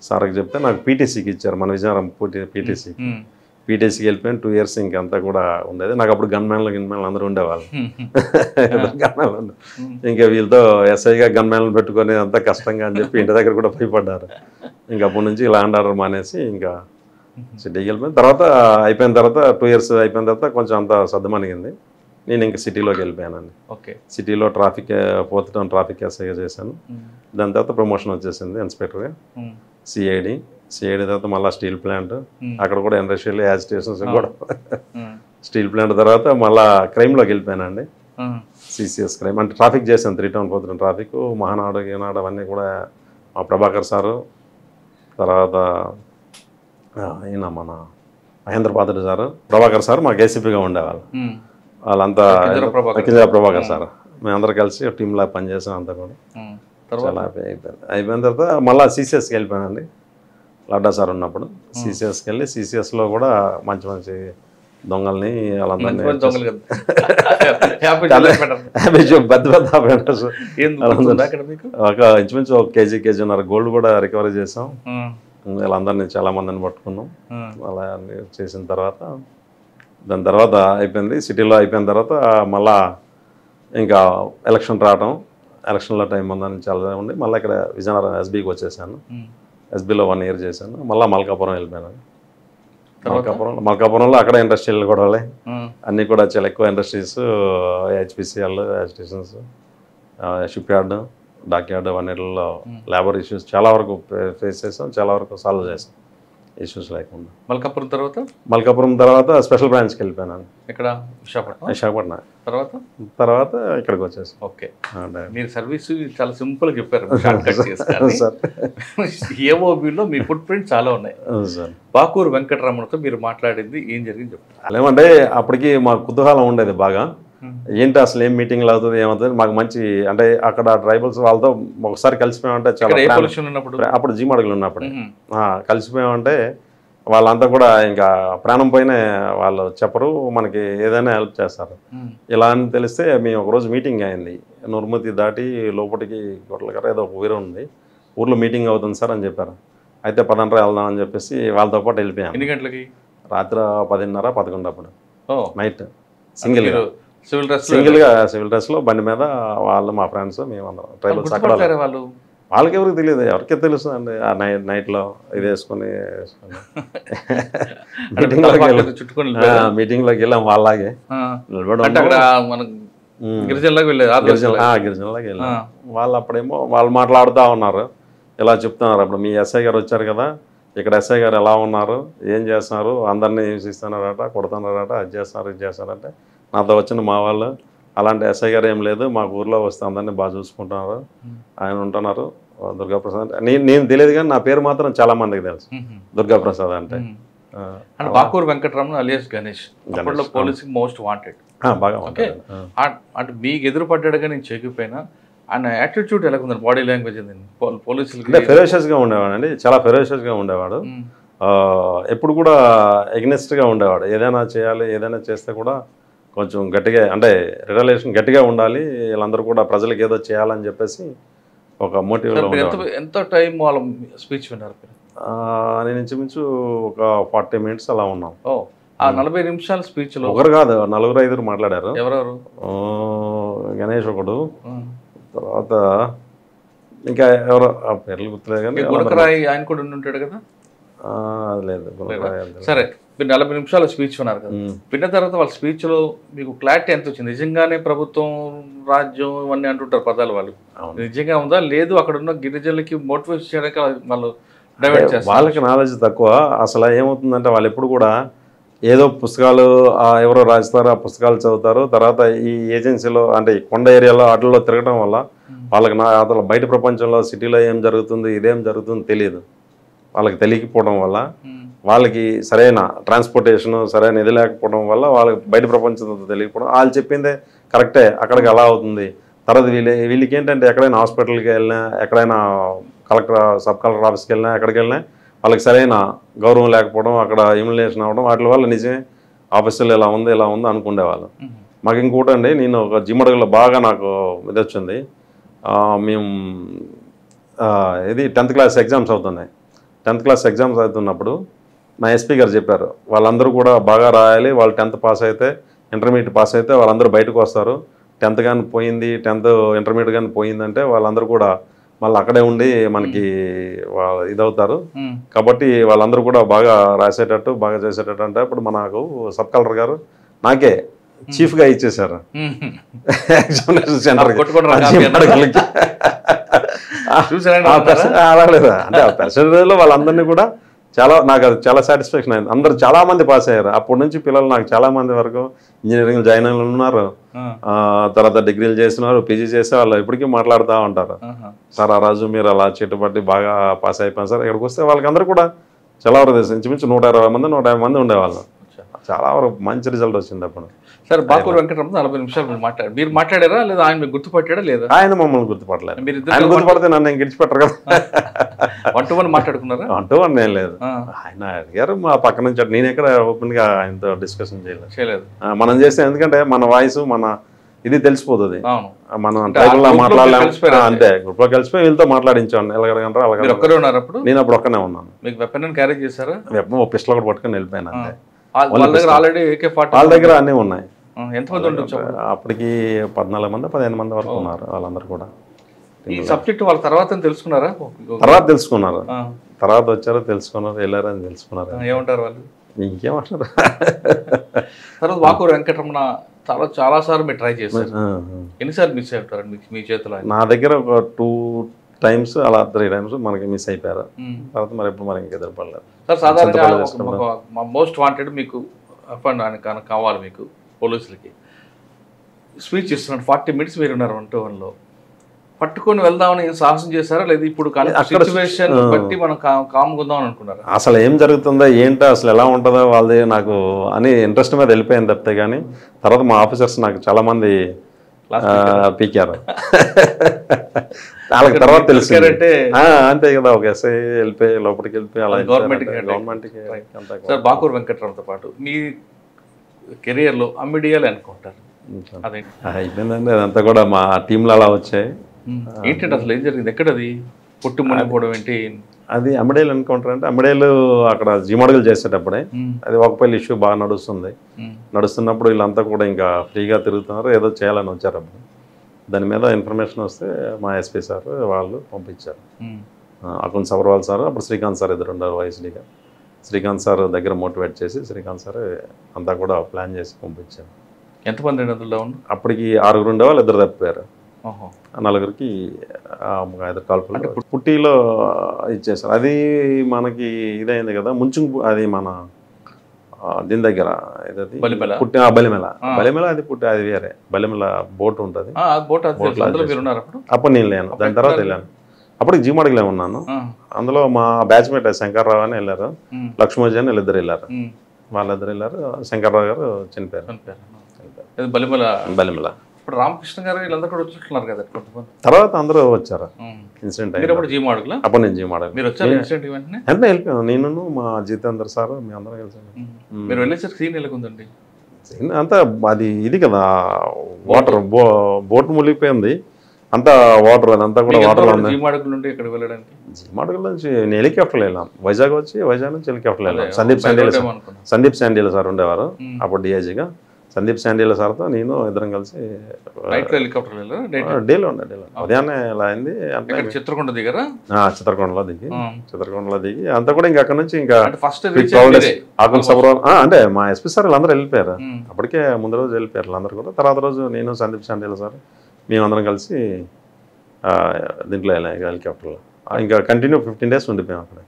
సార్కి చెప్తే నాకు పీటీసీకి ఇచ్చారు, మన విజయనగరం పీటీసీకి వెళ్ళిపోయాను. 2 years ఇంకంతా కూడా ఉండేది. నాకు అప్పుడు గన్మ్యాన్లు అందరూ ఉండేవాళ్ళు. ఇంకా వీళ్ళతో ఎస్ఐగా గన్మ్యాన్లు పెట్టుకొని అంతా కష్టంగా అని చెప్పి ఇంటి దగ్గర కూడా భయపడ్డారు. ఇంకా అప్పటి నుంచి ల్యాండ్ ఆర్డర్ మానేసి ఇంకా సిటీకి వెళ్ళిపోయిన తర్వాత అయిపోయిన తర్వాత 2 years అయిపోయిన తర్వాత కొంచెం అంతా సర్దుమణిగింది. నేను ఇంకా సిటీలోకి వెళ్ళిపోయానండి. సిటీలో ఫోర్త్ టౌన్ ట్రాఫిక్ ఎస్ఐగా చేశాను. దాని తర్వాత ప్రమోషన్ వచ్చేసింది ఇన్స్పెక్టర్గా. సిఐడి తర్వాత మళ్ళీ స్టీల్ ప్లాంట్, అక్కడ కూడా ఇండస్ట్రియల్ యాజిటేషన్స్ కూడా. స్టీల్ ప్లాంట్ తర్వాత మళ్ళీ క్రైమ్లోకి వెళ్ళిపోయానండి. సిసిఎస్ క్రైమ్ అంటే ట్రాఫిక్ చేశాను. 3 town 4 town ట్రాఫిక్, మహానాడు ఈనాడు అవన్నీ కూడా మా ప్రభాకర్ సారు, తర్వాత ఈయన మన మహేంద్ర పాత్రుడు సారు, ప్రభాకర్ సార్ మాకు ఏసీపీగా ఉండేవాళ్ళు. వాళ్ళంతా కింజరా ప్రభాకర్ సార్ మేమందరం కలిసి ఒక టీంలా పనిచేసాం అంతా కూడా. తర్వాత చాలా హ్యాపీ అయిపోయిన తర్వాత మళ్ళీ సీసీఎస్కి వెళ్ళిపోయానండి. లడ్డా సార్ ఉన్నప్పుడు సీసీఎస్కి వెళ్ళి సీసీఎస్లో కూడా మంచి మంచి దొంగల్ని వాళ్ళందరినీ పెద్ద పెద్ద ఆపరేటర్స్ ఒక ఇంచుమించు ఒక కేజీన్నర గోల్డ్ కూడా రికవరీ చేసాం. వీళ్ళందరినీ చాలా మందిని పట్టుకున్నాం. అలా చేసిన తర్వాత దాని తర్వాత అయిపోయింది. సిటీలో అయిపోయిన తర్వాత మళ్ళా ఇంకా ఎలక్షన్ రావటం, ఎలక్షన్లో టైం ఉందని చాలా ఉండి మళ్ళీ ఇక్కడ విజయనగరం ఎస్బీకి వచ్చేసాను. ఎస్బీలో 1 year చేశాను. మళ్ళీ మల్కాపురం వెళ్ళిపోయాను. మల్కాపురంలో అక్కడ ఇండస్ట్రియల్ కూడా అన్నీ కూడా చాలా ఎక్కువ industries, HPCL, stations, shipyard, dockyard అవన్నిటిలో లేబర్ ఇష్యూస్ చాలా వరకు ఫేస్ చేసాం, చాలా వరకు సాల్వ్ చేసాం ఇష్యూస్ లేకుండా. మల్కాపురం తర్వాత స్పెషల్ బ్రాంచ్కి వెళ్ళిపోయాను. ఇక్కడ విశాఖపట్నం తర్వాత ఇక్కడికి వచ్చేసి. ఓకే, మీరు సర్వీస్ చాలా సింపుల్గా చెప్పారు. ఏఓబిలో మీ ఫుట్ ప్రింట్ చాలా ఉన్నాయి. బాకూరు వెంకటరమణతో మీరు మాట్లాడింది ఏం జరిగింది చెప్తారు? ఏమంటే అప్పటికి మాకు కుతూహలం ఉండేది బాగా. ఏంటి అసలు ఏం మీటింగ్లు అవుతుంది ఏమవుతుంది మాకు మంచి అంటే అక్కడ ట్రైబల్స్ వాళ్ళతో ఒకసారి కలిసిపోయామంటే చాలా అప్పుడు జీమడుగులు ఉన్నప్పుడు కలిసిపోయామంటే వాళ్ళంతా కూడా ఇంకా ప్రాణం పైన వాళ్ళు చెప్పరు, మనకి ఏదైనా హెల్ప్ చేస్తారు. ఇలా అని తెలిస్తే మేము ఒకరోజు మీటింగ్ అయింది. నుర్మతి దాటి లోపలికి గొడవలకర ఏదో ఒక ఊరు ఉంది, ఊర్లో మీటింగ్ అవుతుంది సార్ అని చెప్పారు. అయితే 10 వెళ్దాం అని చెప్పేసి వాళ్ళతో పాటు వెళ్ళిపోయాం. ఎన్ని గంటలకి? రాత్రి 10:30, 11 అప్పుడు నైట్ సింగిల్గా సివిల్ డ్రెస్లో బండి మీద వాళ్ళు మా ఫ్రెండ్స్ మేమందరం ట్రైబల్స్. అక్కడ వాళ్ళకి ఎవరికి తెలియదు, ఎవరికే తెలుస్తుంది అండి. ఆ నైట్లో ఇది వేసుకొని మీటింగ్లోకి వెళ్ళాం. వాళ్ళలాగే గిరిజనలోకి వెళ్ళాం. వాళ్ళు అప్పుడేమో వాళ్ళు మాట్లాడుతూ ఉన్నారు, ఇలా చెప్తున్నారు. అప్పుడు మీ ఎస్ఐ గారు వచ్చారు కదా, ఇక్కడ ఎస్ఐ గారు ఎలా ఉన్నారు, ఏం చేస్తున్నారు, అందరినీ హింసిస్తున్నారట, కొడుతున్నారట, అది చేస్తున్నారు ఇది చేస్తారంటే నాతో వచ్చిన మా వాళ్ళు అలాంటి ఎస్ఐ గారు ఏం లేదు, మాకు ఊర్లో వస్తే అందరినీ బాగా చూసుకుంటున్నారు, ఆయన ఉంటున్నారు దుర్గాప్రసాద్. నేను తెలియదు కానీ నా పేరు మాత్రం చాలా మందికి తెలుసు, దుర్గాప్రసాద్ అంటే. బాకూరు వెంకటరమణ అలియాస్ గణేష్ అప్పట్లో పోలీసింగ్ మోస్ట్ వాంటెడ్ బాగా. అంటే మీకు ఎదురుపడ్డాడుగా నేను చెక్కిపోయినా ఆయన యాటిట్యూడ్ ఎలా ఉంది, బాడీ లాంగ్వేజ్ పోలీసులకి? ఫెరోషియస్గా ఉండేవాడు అండి, చాలా ఫెరోషియస్గా ఉండేవాడు. ఎప్పుడు కూడా ఎగ్నెస్ట్గా ఉండేవాడు. ఏదైనా చేయాలి, ఏదైనా చేస్తే కూడా కొంచెం గట్టిగా అంటే రిలేషన్ గట్టిగా ఉండాలి, వీళ్ళందరూ కూడా ప్రజలకు ఏదో చేయాలని చెప్పేసి ఒక మోటివ్లో. ఎంత టైం వాళ్ళ స్పీచ్ విన్నారు? నేను ఇంచుమించు ఒక 40 minutes అలా ఉన్నాం. ఆ 40 నిమిషాల స్పీచ్లో ఒకరు కాదు 4-5 మాట్లాడారు. ఎవరెవరు? గణేష్ ఒకడు, తర్వాత ఇంకా ఎవరో పేర్లు గుర్తులేదు కానీ గుణకరాయ్ ఆయన కూడా ఉంటాడు కదా. లేదు సరే, మీరు 40 నిమిషాల స్పీచ్ విన్నారు కదా, విన్న తర్వాత వాళ్ళ స్పీచ్లో మీకు క్లారిటీ ఎంత వచ్చింది? నిజంగానే ప్రభుత్వం రాజ్యం ఇవన్నీ అంటుంటారు పదాలు, వాళ్ళు నిజంగా ఉందా లేదు అక్కడ ఉన్న గిరిజనులకి మోటివేట్ చేయడానికి వాళ్ళు డైవర్ట్ చేస్తారు? వాళ్ళకి నాలెడ్జ్ తక్కువ. అసలు ఏమవుతుందంటే వాళ్ళు ఎప్పుడు కూడా ఏదో పుస్తకాలు ఎవరో రాస్తారు, ఆ పుస్తకాలు చదువుతారు. తర్వాత ఈ ఏజెన్సీలో అంటే కొండ ఏరియాలో వాటిల్లో తిరగడం వల్ల వాళ్ళకి అసలు బయట ప్రపంచంలో సిటీలో ఏం జరుగుతుంది, ఇదేం జరుగుతుంది తెలియదు. వాళ్ళకి తెలియకపోవడం వల్ల వాళ్ళకి సరైన ట్రాన్స్పోర్టేషన్ సరైన ఇది లేకపోవడం వల్ల వాళ్ళకి బయట ప్రపంచంతో తెలియకపోవడం. వాళ్ళు చెప్పిందే కరెక్టే, అక్కడికి అలా అవుతుంది. తర్వాత వీళ్ళకి ఏంటంటే ఎక్కడైనా హాస్పిటల్కి వెళ్ళినా, ఎక్కడైనా సబ్ కలెక్టర్ ఆఫీస్కి వెళ్ళినా, ఎక్కడికి వెళ్ళినా వాళ్ళకి సరైన గౌరవం లేకపోవడం, అక్కడ ఇమ్యులేషన్ అవ్వడం, వాటి వల్ల నిజమే ఆఫీసులో ఇలా ఉంది అనుకునేవాళ్ళు. మాకు ఇంకోటి అండి, నేను ఒక జిమ్మడుగులో బాగా నాకు ఇది వచ్చింది. మేము ఇది 10th class ఎగ్జామ్స్ అవుతున్నాయి. 10th class ఎగ్జామ్స్ అవుతున్నప్పుడు మా ఎస్పీ గారు చెప్పారు, వాళ్ళందరూ కూడా బాగా రాయాలి, వాళ్ళు 10th పాస్ అయితే ఇంటర్మీడియట్ పాస్ అయితే వాళ్ళందరూ బయటకు వస్తారు. 10th కానీ పోయింది, 10th ఇంటర్మీడియట్ కానీ పోయిందంటే వాళ్ళందరూ కూడా మళ్ళీ అక్కడే ఉండి మనకి ఇదవుతారు. కాబట్టి వాళ్ళందరూ కూడా బాగా రాసేటట్టు బాగా చేసేటట్టు అంటే అప్పుడు మనకు సబ్ కలెక్టర్ గారు నాకే చీఫ్గా ఇచ్చేసారు ఎగ్జామినేషన్ సెంటర్కి. అలాగలేదా అంటే ఆ పర్సెంటేజ్లో వాళ్ళందరినీ కూడా నాకు అది చాలా సాటిస్ఫాక్షన్ అయింది. అందరూ చాలా మంది పాస్ అయ్యారు. అప్పటి నుంచి పిల్లలు నాకు చాలా మంది వరకు ఇంజనీరింగ్ జాయిన్ అయిన ఉన్నారు, తర్వాత డిగ్రీలు చేస్తున్నారు, పీజీ చేసే వాళ్ళు ఇప్పటికీ మాట్లాడుతూ ఉంటారు. సార్ ఆ రోజు మీరు అలా చెట్టుబట్టి బాగా పాస్ అయిపోయారు సార్. ఇక్కడికి వస్తే వాళ్ళకి అందరూ కూడా చాలా వరకు తెలుసు. ఇంచుమించు 120 మంది 150 మంది ఉండేవాళ్ళు. చాలా వరకు మంచి రిజల్ట్ వచ్చింది అప్పుడు. సార్ బాకూరు వెంకటరమణ 40 నిమిషాలు మీరు మాట్లాడారా లేదా ఆయన మీకు గుర్తుపట్టాడా లేదా? ఆయన మమ్మల్ని గుర్తుపట్టలేదు. ఆయన గుర్తుపడితే నన్ను గెలిచిపెట్టరు కదా. 1-to-1 మాట్లాడుకున్నారా? 1-to-1 ఏం లేదు. ఆయన అడిగారు మా పక్క నుంచి, నేను ఎక్కడ ఓపెన్గా ఆయనతో డిస్కషన్ చేయలేదు. మనం చేస్తే ఎందుకంటే మన వాయిస్ మన ఇది తెలిసిపోతుంది. మనం ట్రైబుల్లో మాట్లాడలేము అంతే. గ్రూప్ లో కలిసిపోయి వీళ్ళతో మాట్లాడించాను. ఎలాగంటారు అలాగే. నేను అప్పుడు ఒక్కనే ఉన్నాను. మీకు వెపన్ క్యారీ చేశారా? వెపన్ పిస్టల్ కూడా పట్టుకొని వెళ్ళిపోయాను అంతే. వాళ్ళ దగ్గర అన్నీ ఉన్నాయి. ఎంతమంది ఉండొచ్చు అప్పటికి? 14 మంది 15 మంది వరకు ఉన్నారు. వాళ్ళందరూ కూడా ఈ సబ్జెక్ట్ వాళ్ళ తర్వాత తెలుసుకున్నారా? తర్వాత తెలుసుకున్నారు. తర్వాత వచ్చారో తెలుసుకున్నారు, వెళ్ళారు అని తెలుసుకున్నారు. ఏమంటారు వాళ్ళు? ఇంకేమంటారు? తర్వాత బాకూరు వెంకటరమణ చాలా సార్లు మీరు ట్రై చేశారు. ఎన్నిసార్లు మిస్ అయిపోతారండి మీ చేతిలో? నా దగ్గర ఒక 2 times అలా 3 times మనకి మిస్ అయిపోయారు. తర్వాత మరి ఎప్పుడు మనకి ఎదురుపడలేదు. సార్ సాధారణంగా మోస్ట్ వాంటెడ్ మీకు కావాలి, మీకు పోలీసులకి స్పీచ్ ఇస్తున్నాడు. 40 minutes మీరు ఉన్నారు 1-to-1లో. పట్టుకొని వెళ్దామని సాహసం చేశారా లేదా ఇప్పుడు సిచ్యువేషన్ బట్టి మనం కామ్గా ఉందామని అనుకున్నారా? అసలు ఏం జరుగుతుందో ఏంటో అసలు ఎలా ఉంటుందో వాళ్ళది నాకు అని ఇంట్రెస్ట్ మీద వెళ్ళిపోయింది తప్పితే. కానీ తర్వాత మా ఆఫీసర్స్ నాకు చాలా మంది పీకారు. వాళ్ళకి తర్వాత తెలిసిందంటే అంతే కదా, ఒక ఎస్ఐ వెళ్ళిపోయి లోపలికి వెళ్ళిపోయి అలా గవర్నమెంట్కి. సార్ బాకూరు వెంకటరమణతో పాటు మీ కెరియర్లో అమ్మిడియాలు అనుకుంటారు అయిపోయిందండి. అదంతా కూడా మా టీంలో అలా వచ్చాయి. ఏంటంటే అసలు ఏం జరిగింది? ఎక్కడది పుట్టి మునిగిపోవడం ఏంటి? అది అమ్మడేలు ఎన్కౌంటర్ అంటే అమ్మడేలు అక్కడ జీమడుగులు చేసేటప్పుడే అది ఒకపల్లి ఇష్యూ బాగా నడుస్తున్నప్పుడు వీళ్ళంతా కూడా ఇంకా ఫ్రీగా తిరుగుతున్నారు, ఏదో చేయాలని వచ్చారు. అప్పుడు దాని మీద ఇన్ఫర్మేషన్ వస్తే మా ఎస్పీ సార్ వాళ్ళు పంపించారు. అకున్ సబర్వాల్ సార్, అప్పుడు శ్రీకాంత్ సార్ ఇద్దరు ఉన్నారు వైఎస్డీగా. శ్రీకాంత్ సార్ దగ్గర మోటివేట్ చేసి శ్రీకాంత్ సార్ అంతా కూడా ప్లాన్ చేసి పంపించారు. ఎంతమంది అందులో? అప్పటికి 6 ఉండేవాళ్ళు, 2 తప్పిపోయారు. 4కి 5 కాల్పులు పుట్టిలో ఇచ్చేసారు. అది మనకి ఇదైంది కదా ముంచు. అది మన దీని దగ్గర పుట్టి బలిమెల అది పుట్టి అది వేరే బలిమెల బోట్ ఉంటుంది. అప్పుడు నేను లేను, దాని తర్వాత వెళ్ళాను. అప్పుడు జీమడుగులే ఉన్నాను. అందులో మా బ్యాచ్మేట్ శంకర్రావు అని వెళ్ళారు, లక్ష్మోజీ అని వీళ్ళిద్దరు వెళ్ళారు. వాళ్ళిద్దరు వెళ్ళారు. శంకర్రావు గారు చనిపోయారు బలిమెల. ఇప్పుడు రామకృష్ణ గారు వీళ్ళందరూ కూడా వచ్చుంటున్నారు కదా తర్వాత అందరూ వచ్చారు. ఇన్సిడెంట్ అప్పుడు నేను జీమాడుగు వెంటనే వెళ్ళిపోయాను. నేను మా జితేందర్ సార్ మీ అందరం కలిసి మీరు వెళ్ళేసరికి సీన్ ఎలాగుందండి? సీన్ అంతా అది ఇది కదా, వాటర్ బోట్ మునిగిపోయింది అంతా వాటర్, అదంతా కూడా వాటర్ ఉంది. జీమాడుగుల నుండి ఎక్కడికి వెళ్ళడానికి? జీమాడుగుల నుంచి నేను హెలికాప్టర్లో వెళ్ళాను. వైజాగ్ నుంచి హెలికాప్టర్లో వెళ్ళాను. సందీప్ శాండిల్ సార్ ఉండేవారు అప్పుడు డిఐజీగా. సందీప్ శాండిల్ సార్తో నేను ఇద్దరం కలిసి డేలో ఉదయాన్నే ఇలా అయింది. చిత్రకొండ దిగారా? చిత్రకొండలో దిగి అంతా కూడా ఇంకా అక్కడ నుంచి ఇంకా ఆకుల సబర్వాల్ అంటే మా ఎస్పీ సార్ వీళ్ళందరూ వెళ్ళిపోయారు. అప్పటికే ముందు రోజు వెళ్ళిపోయారు వీళ్ళందరూ కూడా. తర్వాత రోజు నేను సందీప్ శాండిల్ సార్ మేమందరం కలిసి దీంట్లో వెళ్ళాం హెలికాప్టర్లో. ఇంకా కంటిన్యూ 15 days ఉండిపోయాం అక్కడ.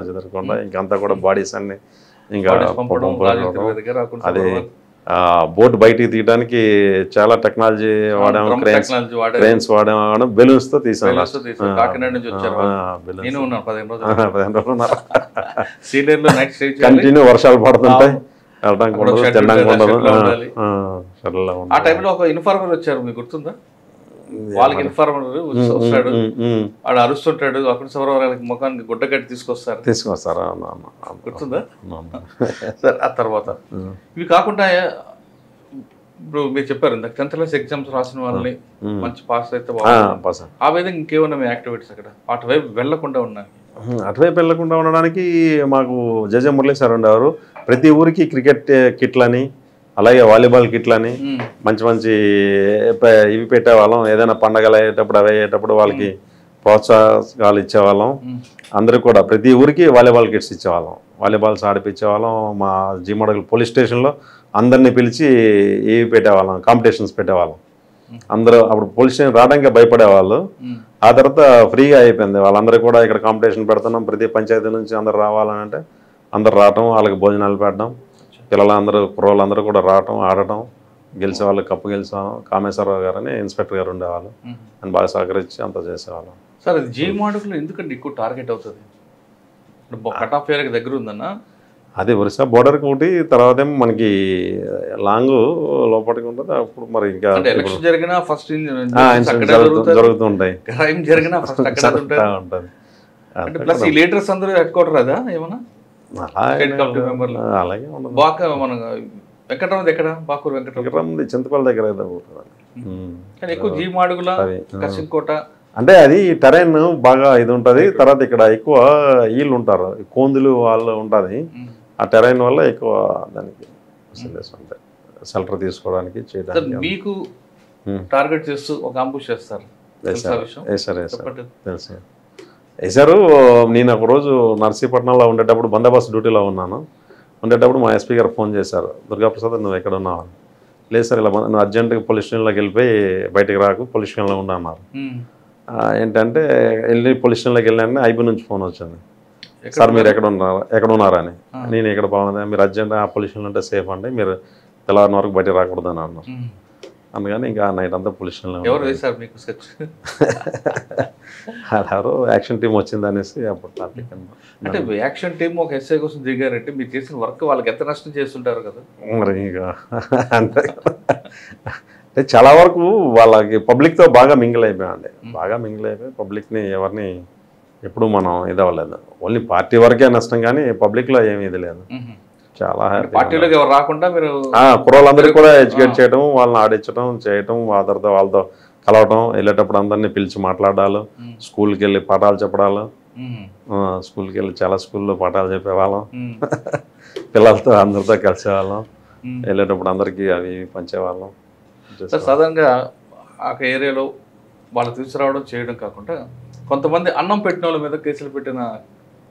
చిత్రకొండ ఇంకంతా కూడా బాడీస్ అన్ని ఇంకా అదే బోట్ బయటికి తీయడానికి చాలా టెక్నాలజీ వాడాము. క్రెయిన్స్ వాడాము, బెలూన్స్ తో తీసాము. కంటిన్యూ వర్షాలు పడుతుంటాయి, వెళ్ళడానికి ఉండదు, తినడానికి ఉండదు. ఆ టైంలో ఒక ఇన్ఫార్మర్ వచ్చారు, మీకు గుర్తుందా? వాళ్ళకి ఇన్ఫార్మర్ వస్తాడు, వాడు అరుస్తుంటాడు, అక్కడ సౌరవరాలకి ముఖానికి గుడ్డ కట్టి తీసుకొస్తారు. గుర్తుందా సార్? ఆ తర్వాత ఇవి కాకుండా ఇప్పుడు మీరు చెప్పారు ఇందాక 10th class ఎగ్జామ్స్ రాసిన వాళ్ళని మంచి పాస్ అయితే ఆ విధంగా ఇంకేమన్నా మీ యాక్టివిటీస్ అక్కడ అటువైపు వెళ్లకుండా ఉన్నాయి? అటువైపు వెళ్లకుండా ఉండడానికి మాకు జజ మురళీ సార్ ఉండేవారు. ప్రతి ఊరికి క్రికెట్ కిట్లని అలాగే వాలీబాల్ కిట్లని మంచి మంచి ఇవి పెట్టేవాళ్ళం. ఏదైనా పండగలు అయ్యేటప్పుడు అవి అయ్యేటప్పుడు వాళ్ళకి ప్రోత్సాహాలు ఇచ్చేవాళ్ళం. అందరూ కూడా ప్రతి ఊరికి వాలీబాల్ కిట్స్ ఇచ్చేవాళ్ళం, వాలీబాల్స్ ఆడిపించేవాళ్ళం. మా జీమడుగుల పోలీస్ స్టేషన్లో అందరినీ పిలిచి ఇవి పెట్టేవాళ్ళం, కాంపిటీషన్స్ పెట్టేవాళ్ళం. అందరూ అప్పుడు పోలీస్ స్టేషన్ రావడానికి భయపడేవాళ్ళు. ఆ తర్వాత ఫ్రీగా అయిపోయింది. వాళ్ళందరూ కూడా ఇక్కడ కాంపిటీషన్ పెడుతున్నాం, ప్రతి పంచాయతీ నుంచి అందరు రావాలని అంటే అందరు రావటం, వాళ్ళకి భోజనాలు పెట్టడం, పిల్లలందరూ కుర్రోళ్ళందరూ కూడా రావటం, ఆడటం, గెలిచే వాళ్ళు కప్పు గెలిచేవాళ్ళం. కామేశ్వరరావు గారు అని ఇన్స్పెక్టర్ గారు ఉండేవాళ్ళు, అని బాగా సహకరించి అంతా చేసేవాళ్ళం. సార్ అది జీమాడుగులో ఎందుకంటే ఎక్కువ టార్గెట్ అవుతుంది? కట్ ఆఫ్ ఏరియాకి దగ్గర ఉందన్నా అది ఒరిస్సా బోర్డర్కి ఒకటి, తర్వాత ఏమో మనకి లాంగ్ లోపలికి ఉంటుంది. అప్పుడు మరి ఇంకా ఎలక్షన్ జరిగినా ఫస్ట్ జరుగుతుంటాయి, క్రైమ్ జరిగినా ఫస్ట్ అక్కడ ఉంటుంది. అంటే ప్లస్ ఈ లీడర్స్ అందరూ హెడ్ క్వార్టర్ అదా ఏమన్నా అలాగే ఉండదు. బాగా మన వెంకటరామది ఎక్కడ? బాకూరు వెంకటరామది చింతపల్లి దగ్గర కానీ ఎక్కువ జీమాడుగుల కసింకోట అంటే అది టెరైన్ బాగా ఇది ఉంటుంది. తర్వాత ఇక్కడ ఎక్కువ వీళ్ళు ఉంటారు, కోందులు వాళ్ళు ఉంటుంది. ఆ టెరైన్ వల్ల ఎక్కువ దానికి ఉంటాయి, షెల్టర్ తీసుకోవడానికి చేయడానికి. మీకు టార్గెట్ చేస్తూ ఒక అంబుష్ చేస్తారు. తెలుసు వేసారు. నేను ఒక రోజు నర్సీపట్నంలో ఉండేటప్పుడు బందోబస్తు డ్యూటీలో ఉండేటప్పుడు మా ఎస్పీ గారు ఫోన్ చేశారు, దుర్గాప్రసాద్ నువ్వు ఎక్కడ ఉన్నావు? లేదు సార్ ఇలా నువ్వు అర్జెంటుగా పోలీస్ స్టేషన్లోకి వెళ్ళిపోయి బయటకు రాకు, పోలీస్ స్టేషన్లో ఉన్నా అన్నారు. ఏంటంటే పోలీస్ స్టేషన్లోకి వెళ్ళాను, ఐబీ నుంచి ఫోన్ వచ్చింది, సార్ మీరు ఎక్కడ ఉన్నారని. నేను ఎక్కడ బాగుంది, మీరు అర్జెంట్ ఆ పోలీస్ స్టేషన్లో ఉంటే సేఫ్ అండి, మీరు తెల్లవారిన వరకు బయటకు రాకూడదు అని అన్నారు. అందుకని ఇంకా నైట్ అంతా పోలీస్ స్టేషన్లో ఎవరో యాక్షన్ టీం వచ్చింది అనేసి అప్పుడు టాపిక్ అన్నమాట. అంటే యాక్షన్ టీం ఒక ఎస్ఐ కోసం దిగారంటే మీరు చేసిన వర్క్ వాళ్ళకి ఎంత నష్టం చేస్తుంటారు కదా మరి. ఇక అంటే చాలా వరకు వాళ్ళకి పబ్లిక్తో బాగా మింగిల్ అయిపోయామండి, పబ్లిక్ని ఎవరిని ఎప్పుడు మనం ఇది అవ్వలేదు. ఓన్లీ పార్టీ వరకే నష్టం కానీ పబ్లిక్లో ఏమీ ఇది లేదు. చాలా పార్టీలోకి ఎవరు రాకుండా మీరు కుర్రోళ్ళందరికీ కూడా ఎడ్యుకేట్ చేయడం, వాళ్ళని ఆడించడం చేయటం, వాళ్ళతో కలవటం, వెళ్ళేటప్పుడు అందరినీ పిలిచి మాట్లాడాలి, స్కూల్కి వెళ్ళి పాఠాలు చెప్పడాలు, స్కూల్కి వెళ్ళి చాలా స్కూల్లో పాఠాలు చెప్పేవాళ్ళం, పిల్లలతో అందరితో కలిసేవాళ్ళం, వెళ్ళేటప్పుడు అందరికీ అవి పంచేవాళ్ళం. సాధారణంగా ఆ ఏరియాలో వాళ్ళు తీసుకురావడం చేయడం కాకుండా కొంతమంది అన్నం పెట్టిన వాళ్ళ మీద కేసులు పెట్టిన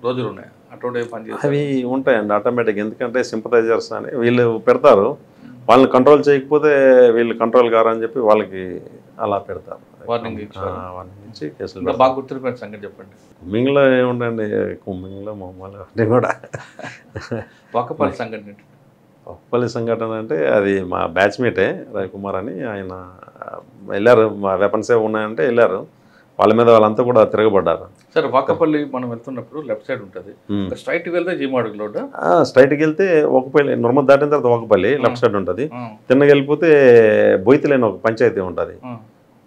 రోజులు ఉన్నాయి. అటువంటి పని అవి ఉంటాయండి ఆటోమేటిక్. ఎందుకంటే సింపథైజర్స్ అని వీళ్ళు పెడతారు, వాళ్ళని కంట్రోల్ చేయకపోతే వీళ్ళు కంట్రోల్ కారని చెప్పి వాళ్ళకి అలా పెడతారు. వార్నింగ్ ఇచ్చి కేసులు బాగా గుర్తుపెట్టిన సంగతి చెప్పండి. కుమ్మింగ్లో ఏముండండి, కుమ్మింగ్లో మామూలు అన్నీ కూడా. వాకపల్లి సంఘటన వాకపల్లి సంఘటన అంటే అది మా బ్యాచ్మేటే రవికుమార్ అని, ఆయన వెళ్ళారు, మా వెపన్స్ ఏ ఉన్నాయంటే వెళ్ళారు, వాళ్ళ మీద వాళ్ళంతా కూడా తిరగబడ్డారు. సరే వాకపల్లి మనం వెళ్తున్నప్పుడు లెఫ్ట్ సైడ్ ఉంటుంది, స్ట్రైట్కి వెళ్తే జీమాడుగు రోడ్, స్ట్రైట్కి వెళ్తే ఒకపల్లి నిర్మల్ దాటిన తర్వాత ఒకపల్లి లెఫ్ట్ సైడ్ ఉంటుంది. తిన్నగా వెళ్ళిపోతే బొయ్తిలి అని ఒక పంచాయతీ ఉంటుంది.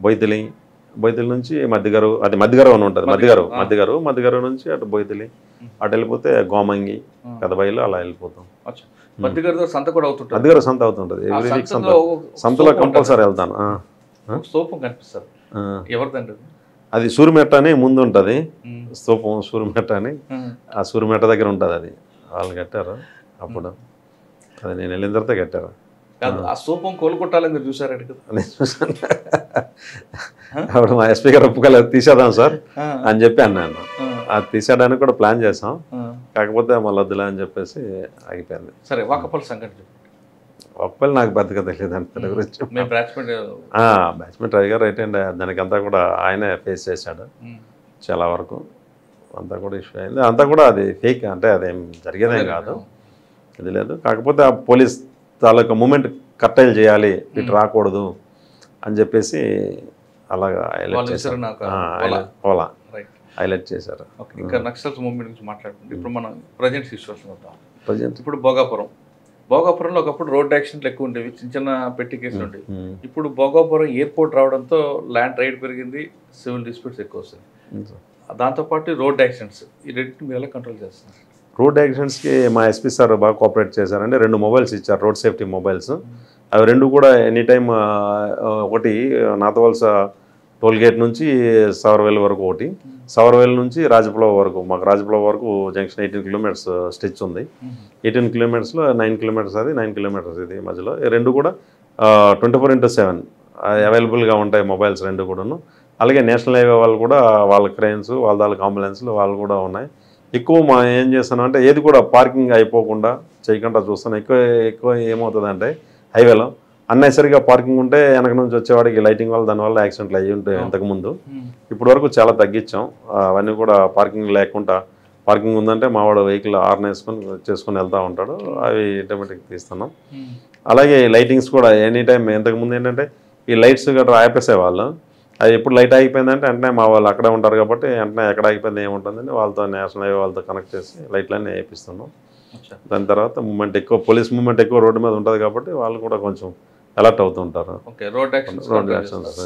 బొయ్తిలి నుంచి మధ్యగారు, అది మధ్యగారు అని ఉంటుంది, మధ్యగారు నుంచి అటు బొయ్తిలి, అటు వెళ్ళిపోతే గోమంగి పెదబైలు అలా వెళ్ళిపోతాం. మధ్యగారు సంత కూడా అవుతుంటుంది, మధ్యగారు సంత అవుతుంటుంది. ఎవ్రీ వీక్ సంతలో కంపల్సరీ వెళ్తాను. స్తూపం కనిపిస్తారు, ఎవరిదండి అది? సూర్యమెట్ట అని ముందు ఉంటుంది స్తూపం, సూర్యమెట్ట అని, ఆ సూర్యమెట్ట దగ్గర ఉంటుంది. అది వాళ్ళు కట్టారు అప్పుడు, అది నేను వెళ్ళిన తర్వాత కట్టారు. ఆ స్తూపం కోలుకొట్టాలని మీరు చూసారు? నేను చూసాను. అప్పుడు మా ఎస్పీ గారు ఒప్పుకోలేదు, తీసేద్దాం సార్ అని చెప్పి అన్నాను. అది తీసేయడానికి కూడా ప్లాన్ చేసాం, కాకపోతే మళ్ళీ వద్దులే అని చెప్పేసి ఆగిపోయింది. సరే వాకపల్లి సంఘటన ఒక్కళ్ళు నాకు పెద్దగా తెలియదు అంత గురించి. బ్యాట్స్మెన్ రవి గారు రైట్ అండ్ దానికంతా కూడా ఆయనే ఫేస్ చేశాడు చాలా వరకు. అంతా కూడా ఇష్యూ అయింది, అంతా కూడా అది ఫేక్, అంటే అదేం జరిగేదేం కాదు, ఇది లేదు. కాకపోతే ఆ పోలీస్ తాలూకా మూమెంట్ కట్టైల్ చేయాలి, ఇటు రాకూడదు అని చెప్పేసి అలాగా హైలైట్ చేశారు, హైలైట్ చేశారు. ఇంకా నక్సల్స్ మూవ్మెంట్ గురించి మాట్లాడుకుంటే ఇప్పుడు మనం ప్రజెంట్ సిచ్యువేషన్ వద్దాం. ఇప్పుడు భోగాపురంలో ఒకప్పుడు రోడ్ యాక్సిడెంట్లు ఎక్కువ ఉండేవి, చిన్న చిన్న పెట్టి కేసులు ఉండేవి. ఇప్పుడు భోగాపురం ఎయిర్పోర్ట్ రావడంతో ల్యాండ్ రైడ్ పెరిగింది, సివిల్ డిస్ప్యూట్స్ ఎక్కువ వస్తుంది, దాంతోపాటు రోడ్ యాక్సిడెంట్స్. ఈ రెండింటిని మీరు ఎలా కంట్రోల్ చేస్తున్నారు? రోడ్ యాక్సిడెంట్స్కి మా ఎస్పీ సార్ బాగా కోఆపరేట్ చేశారంటే 2 మొబైల్స్ ఇచ్చారు, రోడ్ సేఫ్టీ మొబైల్స్. అవి 2 కూడా ఎనీ టైం, ఒకటి నాతవలస టోల్గేట్ నుంచి సవర్వేల్ వరకు, ఒకటి సవర్వేల్ నుంచి రాజప్లవ వరకు. మాకు రాజప్లవ వరకు జంక్షన్ 18 కిలోమీటర్స్ స్ట్రెచ్ ఉంది. 18 కిలోమీటర్స్లో 9 కిలోమీటర్స్ అది, 9 కిలోమీటర్స్ ఇది మధ్యలో. 2 కూడా 24/7 అవైలబుల్గా ఉంటాయి మొబైల్స్ 2 కూడాను. అలాగే నేషనల్ హైవే వాళ్ళు కూడా వాళ్ళ క్రెయిన్స్, వాళ్ళ దానికి అంబులెన్స్లు వాళ్ళు కూడా ఉన్నాయి. ఎక్కువ ఏం చేస్తాను అంటే ఏది కూడా పార్కింగ్ అయిపోకుండా చేయకుండా చూస్తాను. ఎక్కువ ఏమవుతుందంటే హైవేలో అన్నెసరిగా పార్కింగ్ ఉంటే వెనక నుంచి వచ్చేవాడికి లైటింగ్ వల్ల దానివల్ల యాక్సిడెంట్లు అయ్యి ఉంటాయి ఇంతకుముందు. ఇప్పటి వరకు చాలా తగ్గించాం అవన్నీ కూడా. పార్కింగ్ లేకుండా, పార్కింగ్ ఉందంటే మావాడు వెహికల్ హార్న్ చేసుకొని వెళ్తూ ఉంటాడు, అవి ఆటోమేటిక్ తీస్తున్నాం. అలాగే లైటింగ్స్ కూడా ఎనీ టైం. ఇంతకుముందు ఏంటంటే ఈ లైట్స్ గట్రా ఆపేసేవాళ్ళు, అది ఎప్పుడు లైట్ ఆగిపోయిందంటే వెంటనే మా వాళ్ళు అక్కడే ఉంటారు కాబట్టి వెంటనే ఎక్కడ ఆగిపోయింది ఏముంటుందని వాళ్ళతో నేషనల్ హైవే వాళ్ళతో కనెక్ట్ చేసి లైట్లన్నీ వేయిస్తున్నాం. దాని తర్వాత మూమెంట్ ఎక్కువ, పోలీస్ మూమెంట్ ఎక్కువ రోడ్డు మీద ఉంటుంది కాబట్టి వాళ్ళు కూడా కొంచెం అలర్ట్ అవుతుంటారు. Road actions.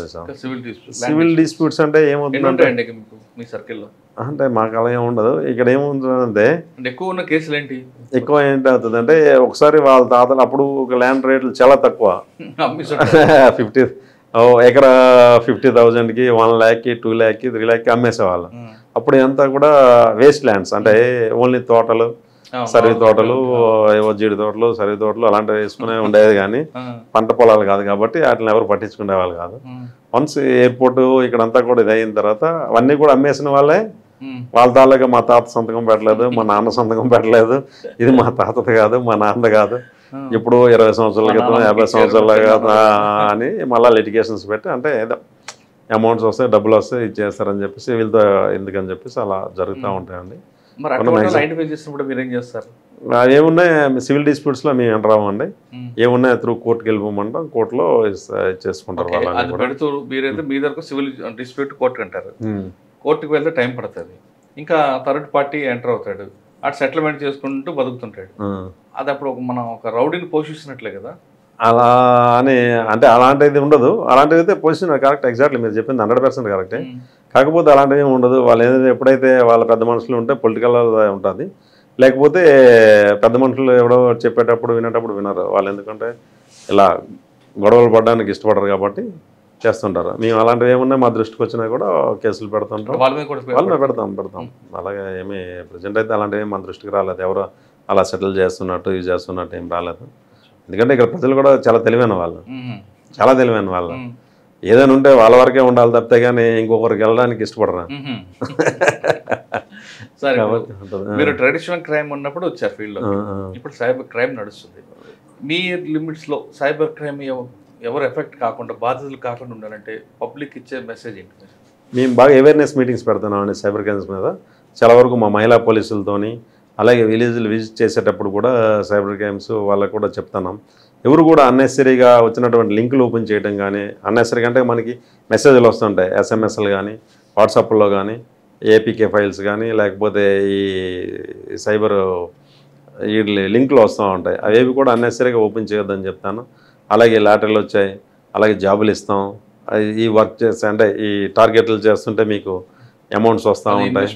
సివిల్ డిస్ప్యూట్స్ అంటే ఏమవుతుందంటే మీ సర్కిల్లో అంటే మాకు అలా ఏమి ఉండదు. ఇక్కడ ఏముంటుందంటే ఎక్కువ ఉన్న కేసులు ఏంటి, ఎక్కువ ఏంటవుతుందంటే ఒకసారి వాళ్ళ తాతలు అప్పుడు ఒక ల్యాండ్ రేట్లు చాలా తక్కువ, 50 ఎకరా 50,000కి 1 lakh 2 lakh 3 lakh అమ్మేసేవాళ్ళు. అప్పుడు అంతా కూడా వేస్ట్ ల్యాండ్స్, అంటే ఓన్లీ తోటలు, సర్వీ తోటలు, ఏవో జీడి తోటలు, సర్వీ తోటలు అలాంటివి వేసుకునే ఉండేది కానీ పంట పొలాలు కాదు కాబట్టి వాటిని ఎవరు పట్టించుకునే వాళ్ళు కాదు. వన్స్ ఎయిర్పోర్ట్ ఇక్కడంతా కూడా ఇది అయిన తర్వాత అవన్నీ కూడా అమ్మేసిన వాళ్ళే వాళ్ళ తాళ్ళగా మా తాత సంతకం పెట్టలేదు, మా నాన్న సంతకం పెట్టలేదు, ఇది మా తాతది కాదు, మా నాన్న కాదు, ఇప్పుడు 20 సంవత్సరాల క్రితం 50 సంవత్సరాల కదా అని మళ్ళీ లిటిగేషన్స్ పెట్టి, అంటే ఏదో అమౌంట్స్ వస్తాయి, డబ్బులు వస్తాయి, ఇచ్చేస్తారని చెప్పేసి వీళ్ళతో ఎందుకని చెప్పేసి అలా జరుగుతూ ఉంటాయండి. ఏమున్నాయి సివిల్ డిస్ప్యూట్స్లో మేము ఎంటర్ అవ్వండి, ఏమున్నాయి త్రూ కోర్టుకి వెళ్ళిపోమంటాం, కోర్టులో చేసుకుంటారు వాళ్ళని. మీ దగ్గర సివిల్ డిస్ప్యూట్ కోర్టు అంటారు, కోర్టుకి వెళ్తే టైం పడుతుంది, ఇంకా థర్డ్ పార్టీ ఎంటర్ అవుతాడు, అటు సెటిల్మెంట్ చేసుకుంటూ బతుకుతుంటాడు. అది అప్పుడు మనం ఒక రౌడీని పోషిస్తున్నట్లే కదా. అలా అని అంటే అలాంటిది ఉండదు, అలాంటివి అయితే పొజిషన్ కరెక్ట్, ఎగ్జాక్ట్లీ మీరు చెప్పింది 100% కరెక్టే. కాకపోతే అలాంటివి ఉండదు. వాళ్ళు ఏదైతే ఎప్పుడైతే వాళ్ళ పెద్ద మనుషులు ఉంటే పొలిటికల్ ఉంటుంది, లేకపోతే పెద్ద మనుషులు ఎవడో చెప్పేటప్పుడు వినేటప్పుడు వినరు వాళ్ళు, ఎందుకంటే ఇలా గొడవలు పడడానికి ఇష్టపడరు కాబట్టి చేస్తుంటారు. మేము అలాంటివి ఏమున్నా మా దృష్టికి వచ్చినా కూడా కేసులు పెడుతుంటాం, వాళ్ళ మీద పెడతాం. అలాగే ఏమి ప్రజెంట్ అయితే అలాంటివి మన దృష్టికి రాలేదు, ఎవరో అలా సెటిల్ చేస్తున్నట్టు ఇది చేస్తున్నట్టు ఏం రాలేదు. ఎందుకంటే ఇక్కడ ప్రజలు కూడా చాలా తెలివైన వాళ్ళు, చాలా తెలివైన వాళ్ళు, ఏదైనా ఉంటే వాళ్ళ వరకే ఉండాలి తప్పితే కానీ ఇంకొకరికి వెళ్ళడానికి ఇష్టపడరా. సరే, మీరు ట్రెడిషనల్ క్రైమ్ ఉన్నప్పుడు వచ్చారు ఫీల్డ్లో, ఇప్పుడు సైబర్ క్రైమ్ నడుస్తుంది. మీ లిమిట్స్లో సైబర్ క్రైమ్ ఎవరు ఎఫెక్ట్ కాకుండా, బాధితులు కాకుండా ఉండాలంటే పబ్లిక్ ఇచ్చే మెసేజ్ ఏంటి? మేము బాగా అవేర్నెస్ మీటింగ్స్ పెడుతున్నామండి సైబర్ క్రైమ్స్ మీద. చాలా వరకు మా మహిళా పోలీసులతోని, అలాగే విలేజ్లు విజిట్ చేసేటప్పుడు కూడా సైబర్ క్రైమ్స్ వాళ్ళకు కూడా చెప్తున్నాం. ఎవరు కూడా అన్నెసరీగా వచ్చినటువంటి లింకులు ఓపెన్ చేయడం కానీ, అన్నెసరీగా అంటే మనకి మెసేజ్లు వస్తుంటాయి, ఎస్ఎంఎస్లు కానీ, వాట్సాప్లో కానీ, ఏపీకే ఫైల్స్ కానీ, లేకపోతే ఈ సైబర్ ఈ లింకులు వస్తూ ఉంటాయి, అవేవి కూడా అన్నెసరీగా ఓపెన్ చేయొద్దని చెప్తాను. అలాగే లాటరీలు వచ్చాయి, అలాగే జాబులు ఇస్తాం, ఈ వర్క్ చేస్తే అంటే ఈ టార్గెట్లు చేస్తుంటే మీకు అమౌంట్స్ వస్తూ ఉంటాయి,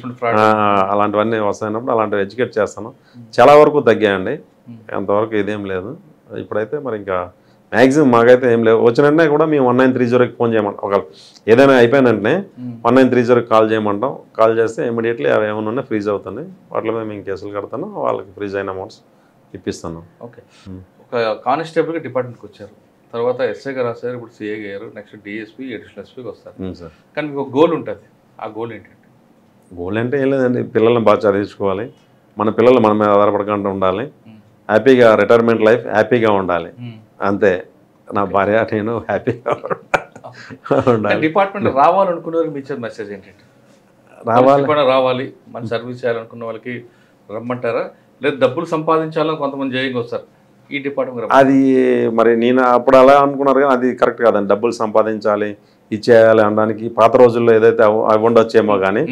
అలాంటివన్నీ వస్తాయినప్పుడు అలాంటివి ఎడ్యుకేట్ చేస్తాను. చాలా వరకు తగ్గాయండి, అంతవరకు ఇదేం లేదు. ఇప్పుడైతే మరి ఇంకా మ్యాక్సిమం మాకైతే ఏం లేవు. వచ్చిన వెంటనే కూడా మేము 1930కి ఫోన్ చేయమంటాం, ఒక ఏదైనా అయిపోయిన వెంటనే 1930కి కాల్ చేయమంటాం. కాల్ చేస్తే ఇమీడియట్లీ అవి ఏమైనా ఉన్నాయి ఫ్రీజ్ అవుతున్నాయి, వాటిలో మేము కేసులు కడతాను, వాళ్ళకి ఫ్రీజ్ అయిన అమౌంట్స్ ఇప్పిస్తాను. ఓకే, ఒక కానిస్టేబుల్గా డిపార్ట్మెంట్కి వచ్చారు, తర్వాత ఎస్ఐగా రాశారు, ఇప్పుడు సిఐ గారు, నెక్స్ట్ డిఎస్పీ, అడిషనల్ ఎస్పీకి వస్తారు. కానీ మీకు ఒక గోల్ ఉంటుంది, ఆ గోల్ ఏంటంటే? గోల్ అంటే ఏం లేదండి, పిల్లల్ని బాగా చదివించుకోవాలి, మన పిల్లలు మన మీద ఆధారపడకుండా ఉండాలి, హ్యాపీగా రిటైర్మెంట్ లైఫ్ హ్యాపీగా ఉండాలి, అంతే. నా భార్య నేను హ్యాపీగా ఉండాలి. డిపార్ట్మెంట్ రావాలనుకునే వాళ్ళకి మీ ఇచ్చే మెసేజ్ ఏంటంటే? రావాలి మన సర్వీస్ చేయాలనుకున్న వాళ్ళకి రమ్మంటారా, లేదా డబ్బులు సంపాదించాలని కొంతమంది జయంగా వస్తారు ఈ డిపార్ట్మెంట్? అది మరి నేను అప్పుడు అలా అనుకున్నారు కానీ అది కరెక్ట్ కాదండి. డబ్బులు సంపాదించాలి, ఇచ్చేయాలి అనడానికి పాత రోజుల్లో ఏదైతే అవి ఉండొచ్చేమో కానీ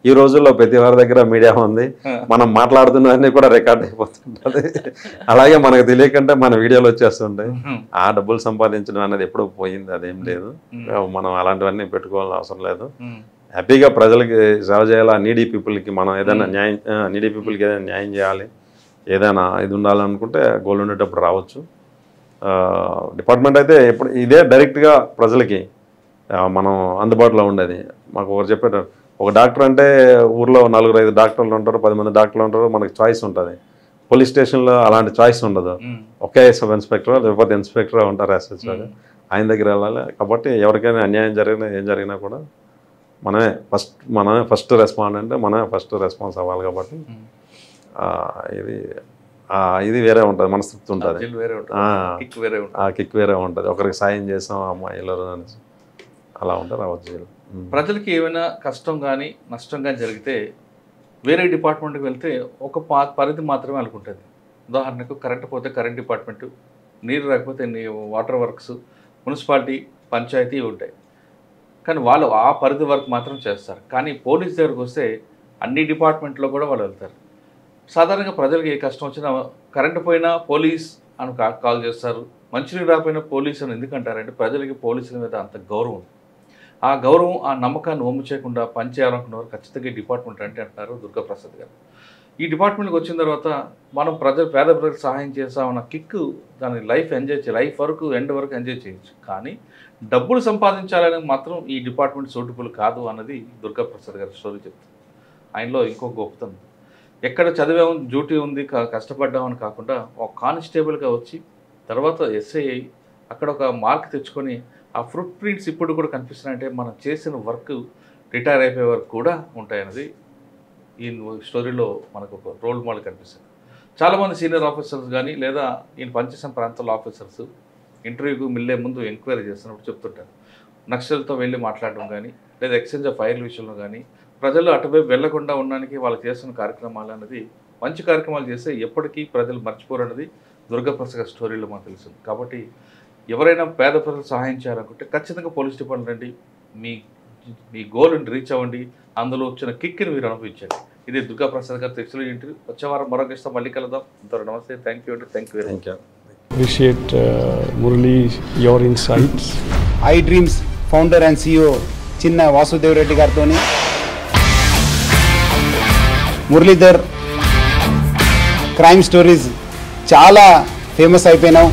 ఈ రోజుల్లో ప్రతి వారి దగ్గర మీడియా ఉంది, మనం మాట్లాడుతున్నవన్నీ కూడా రికార్డ్ అయిపోతుంటుంది. అలాగే మనకు తెలియకంటే మన వీడియోలు వచ్చేస్తుంటాయి. ఆ డబ్బులు సంపాదించడం అనేది ఎప్పుడూ పోయింది, అదేం లేదు. మనం అలాంటివన్నీ పెట్టుకోవాల్సిన అవసరం లేదు. హ్యాపీగా ప్రజలకి సేవ చేయాలి, నీడీ పీపుల్కి మనం ఏదైనా న్యాయం, నీడీ పీపుల్కి ఏదైనా న్యాయం చేయాలి, ఏదైనా ఇది ఉండాలనుకుంటే గోల్ ఉండేటప్పుడు రావచ్చు. డిపార్ట్మెంట్ అయితే ఎప్పుడు ఇదే డైరెక్ట్గా ప్రజలకి మనం అందుబాటులో ఉండేది. మాకు ఒకరు చెప్పారు, ఒక డాక్టర్ అంటే ఊర్లో 4-5 డాక్టర్లు ఉంటారు, 10 మంది డాక్టర్లు ఉంటారు, మనకి చాయిస్ ఉంటుంది. పోలీస్ స్టేషన్లో అలాంటి చాయిస్ ఉండదు, ఒకే సబ్ ఇన్స్పెక్టర్ లేకపోతే ఇన్స్పెక్టర్ ఉంటారు, ఎస్ఎస్ఓ, ఆయన దగ్గర వెళ్ళాలి. కాబట్టి ఎవరికైనా అన్యాయం జరిగినా ఏం జరిగినా కూడా మనమే ఫస్ట్ రెస్పాండెంట్, మనమే ఫస్ట్ రెస్పాన్స్ అవ్వాలి. కాబట్టి ఇది వేరే ఉంటుంది, మనస్తృప్తి ఉంటుంది, కిక్ వేరే ఉంటుంది. ఒకరికి సాయం చేసాం అమ్మాయిలు అనేసి అలా ఉంటే రావచ్చు. ప్రజలకి ఏమైనా కష్టం కానీ నష్టం కానీ జరిగితే వేరే డిపార్ట్మెంట్కి వెళ్తే ఒక పరిధి మాత్రమే అనుకుంటుంది. ఉదాహరణకు కరెంట్ పోతే కరెంట్ డిపార్ట్మెంటు, నీరు రాకపోతే వాటర్ వర్క్స్, మున్సిపాలిటీ, పంచాయతీ ఉంటాయి. కానీ వాళ్ళు ఆ పరిధి వరకు మాత్రం చేస్తారు. కానీ పోలీస్ దగ్గరకు వస్తే అన్ని డిపార్ట్మెంట్లో కూడా వాళ్ళు వెళ్తారు. సాధారణంగా ప్రజలకు ఏ కష్టం వచ్చినా కరెంటు పోయినా పోలీస్ అని కాల్ చేస్తారు, మంచినీరు రాకపోయినా పోలీస్ అని ఎందుకంటారంటే ప్రజలకి పోలీసుల మీద అంత గౌరవం ఉంది. ఆ గౌరవం ఆ నమ్మకాన్ని ఒమ్ము చేయకుండా పనిచేయాలనుకున్నవారు ఖచ్చితంగా ఈ డిపార్ట్మెంట్ అంటే అంటారు దుర్గాప్రసాద్ గారు. ఈ డిపార్ట్మెంట్కి వచ్చిన తర్వాత మనం పేద ప్రజలకు సహాయం చేస్తామన్న కిక్కు దాని లైఫ్ వరకు ఎండ్ వరకు ఎంజాయ్ చేయొచ్చు. కానీ డబ్బులు సంపాదించాలని మాత్రం ఈ డిపార్ట్మెంట్ సూటబుల్ కాదు అన్నది దుర్గాప్రసాద్ గారి స్టోరీ చెప్తుంది. ఆయనలో ఇంకో గొప్పతనం, ఎక్కడ చదివాము డ్యూటీ ఉంది కష్టపడ్డామని కాకుండా ఒక కానిస్టేబుల్గా వచ్చి తర్వాత ఎస్ఐ అయ్యి అక్కడ ఒక మార్క్ తెచ్చుకొని ఆ ఫుట్ ప్రింట్స్ ఇప్పుడు కూడా కనిపిస్తున్నాయంటే మనం చేసిన వర్క్ రిటైర్ అయిపోయే వరకు కూడా ఉంటాయన్నది ఈ స్టోరీలో మనకు ఒక రోల్ మోడల్ కనిపిస్తుంది. చాలామంది సీనియర్ ఆఫీసర్స్ కానీ లేదా ఈయన పనిచేసిన ప్రాంతాల ఆఫీసర్స్ ఇంటర్వ్యూకి వెళ్ళే ముందు ఎంక్వైరీ చేస్తున్నప్పుడు చెప్తుంటారు, నక్సల్తో వెళ్ళి మాట్లాడడం కానీ లేదా ఎక్స్చేంజ్ ఆఫ్ ఫైర్ల విషయంలో కానీ ప్రజలు అటువైపు వెళ్లకుండా ఉండడానికి వాళ్ళు చేస్తున్న కార్యక్రమాలు అన్నది మంచి కార్యక్రమాలు చేస్తే ఎప్పటికీ ప్రజలు మర్చిపోరు అన్నది దుర్గాప్రసాద్ స్టోరీలో మనకు తెలుస్తుంది. కాబట్టి ఎవరైనా పేద ప్రజలకు సహాయం చేయాలనుకుంటే ఖచ్చితంగా పోలీస్ డిపార్ట్మెంట్ రండి, మీ గోల్ని రీచ్ అవ్వండి, అందులో వచ్చిన కిక్ని మీరు అనుభవించండి. ఇది దుర్గాప్రసాద్ గారి తెలుగులో ఇంటర్వ్యూ. వచ్చే వారం మరొక ఇష్టం మళ్ళీ కలుద్దాం. అంతవరకు నమస్తే, థ్యాంక్ యూ అండి, thank you very much. Appreciate Murali, your insights. iDreams founder and CEO Chinna Vasudev Reddy గారితోని మురళీధర్ క్రైమ్ స్టోరీస్ చాలా ఫేమస్ అయిపోయినాం.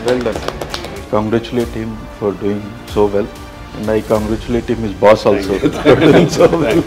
Well done. Congratulate him for doing so well, and I congratulate him, his boss also, for doing so well.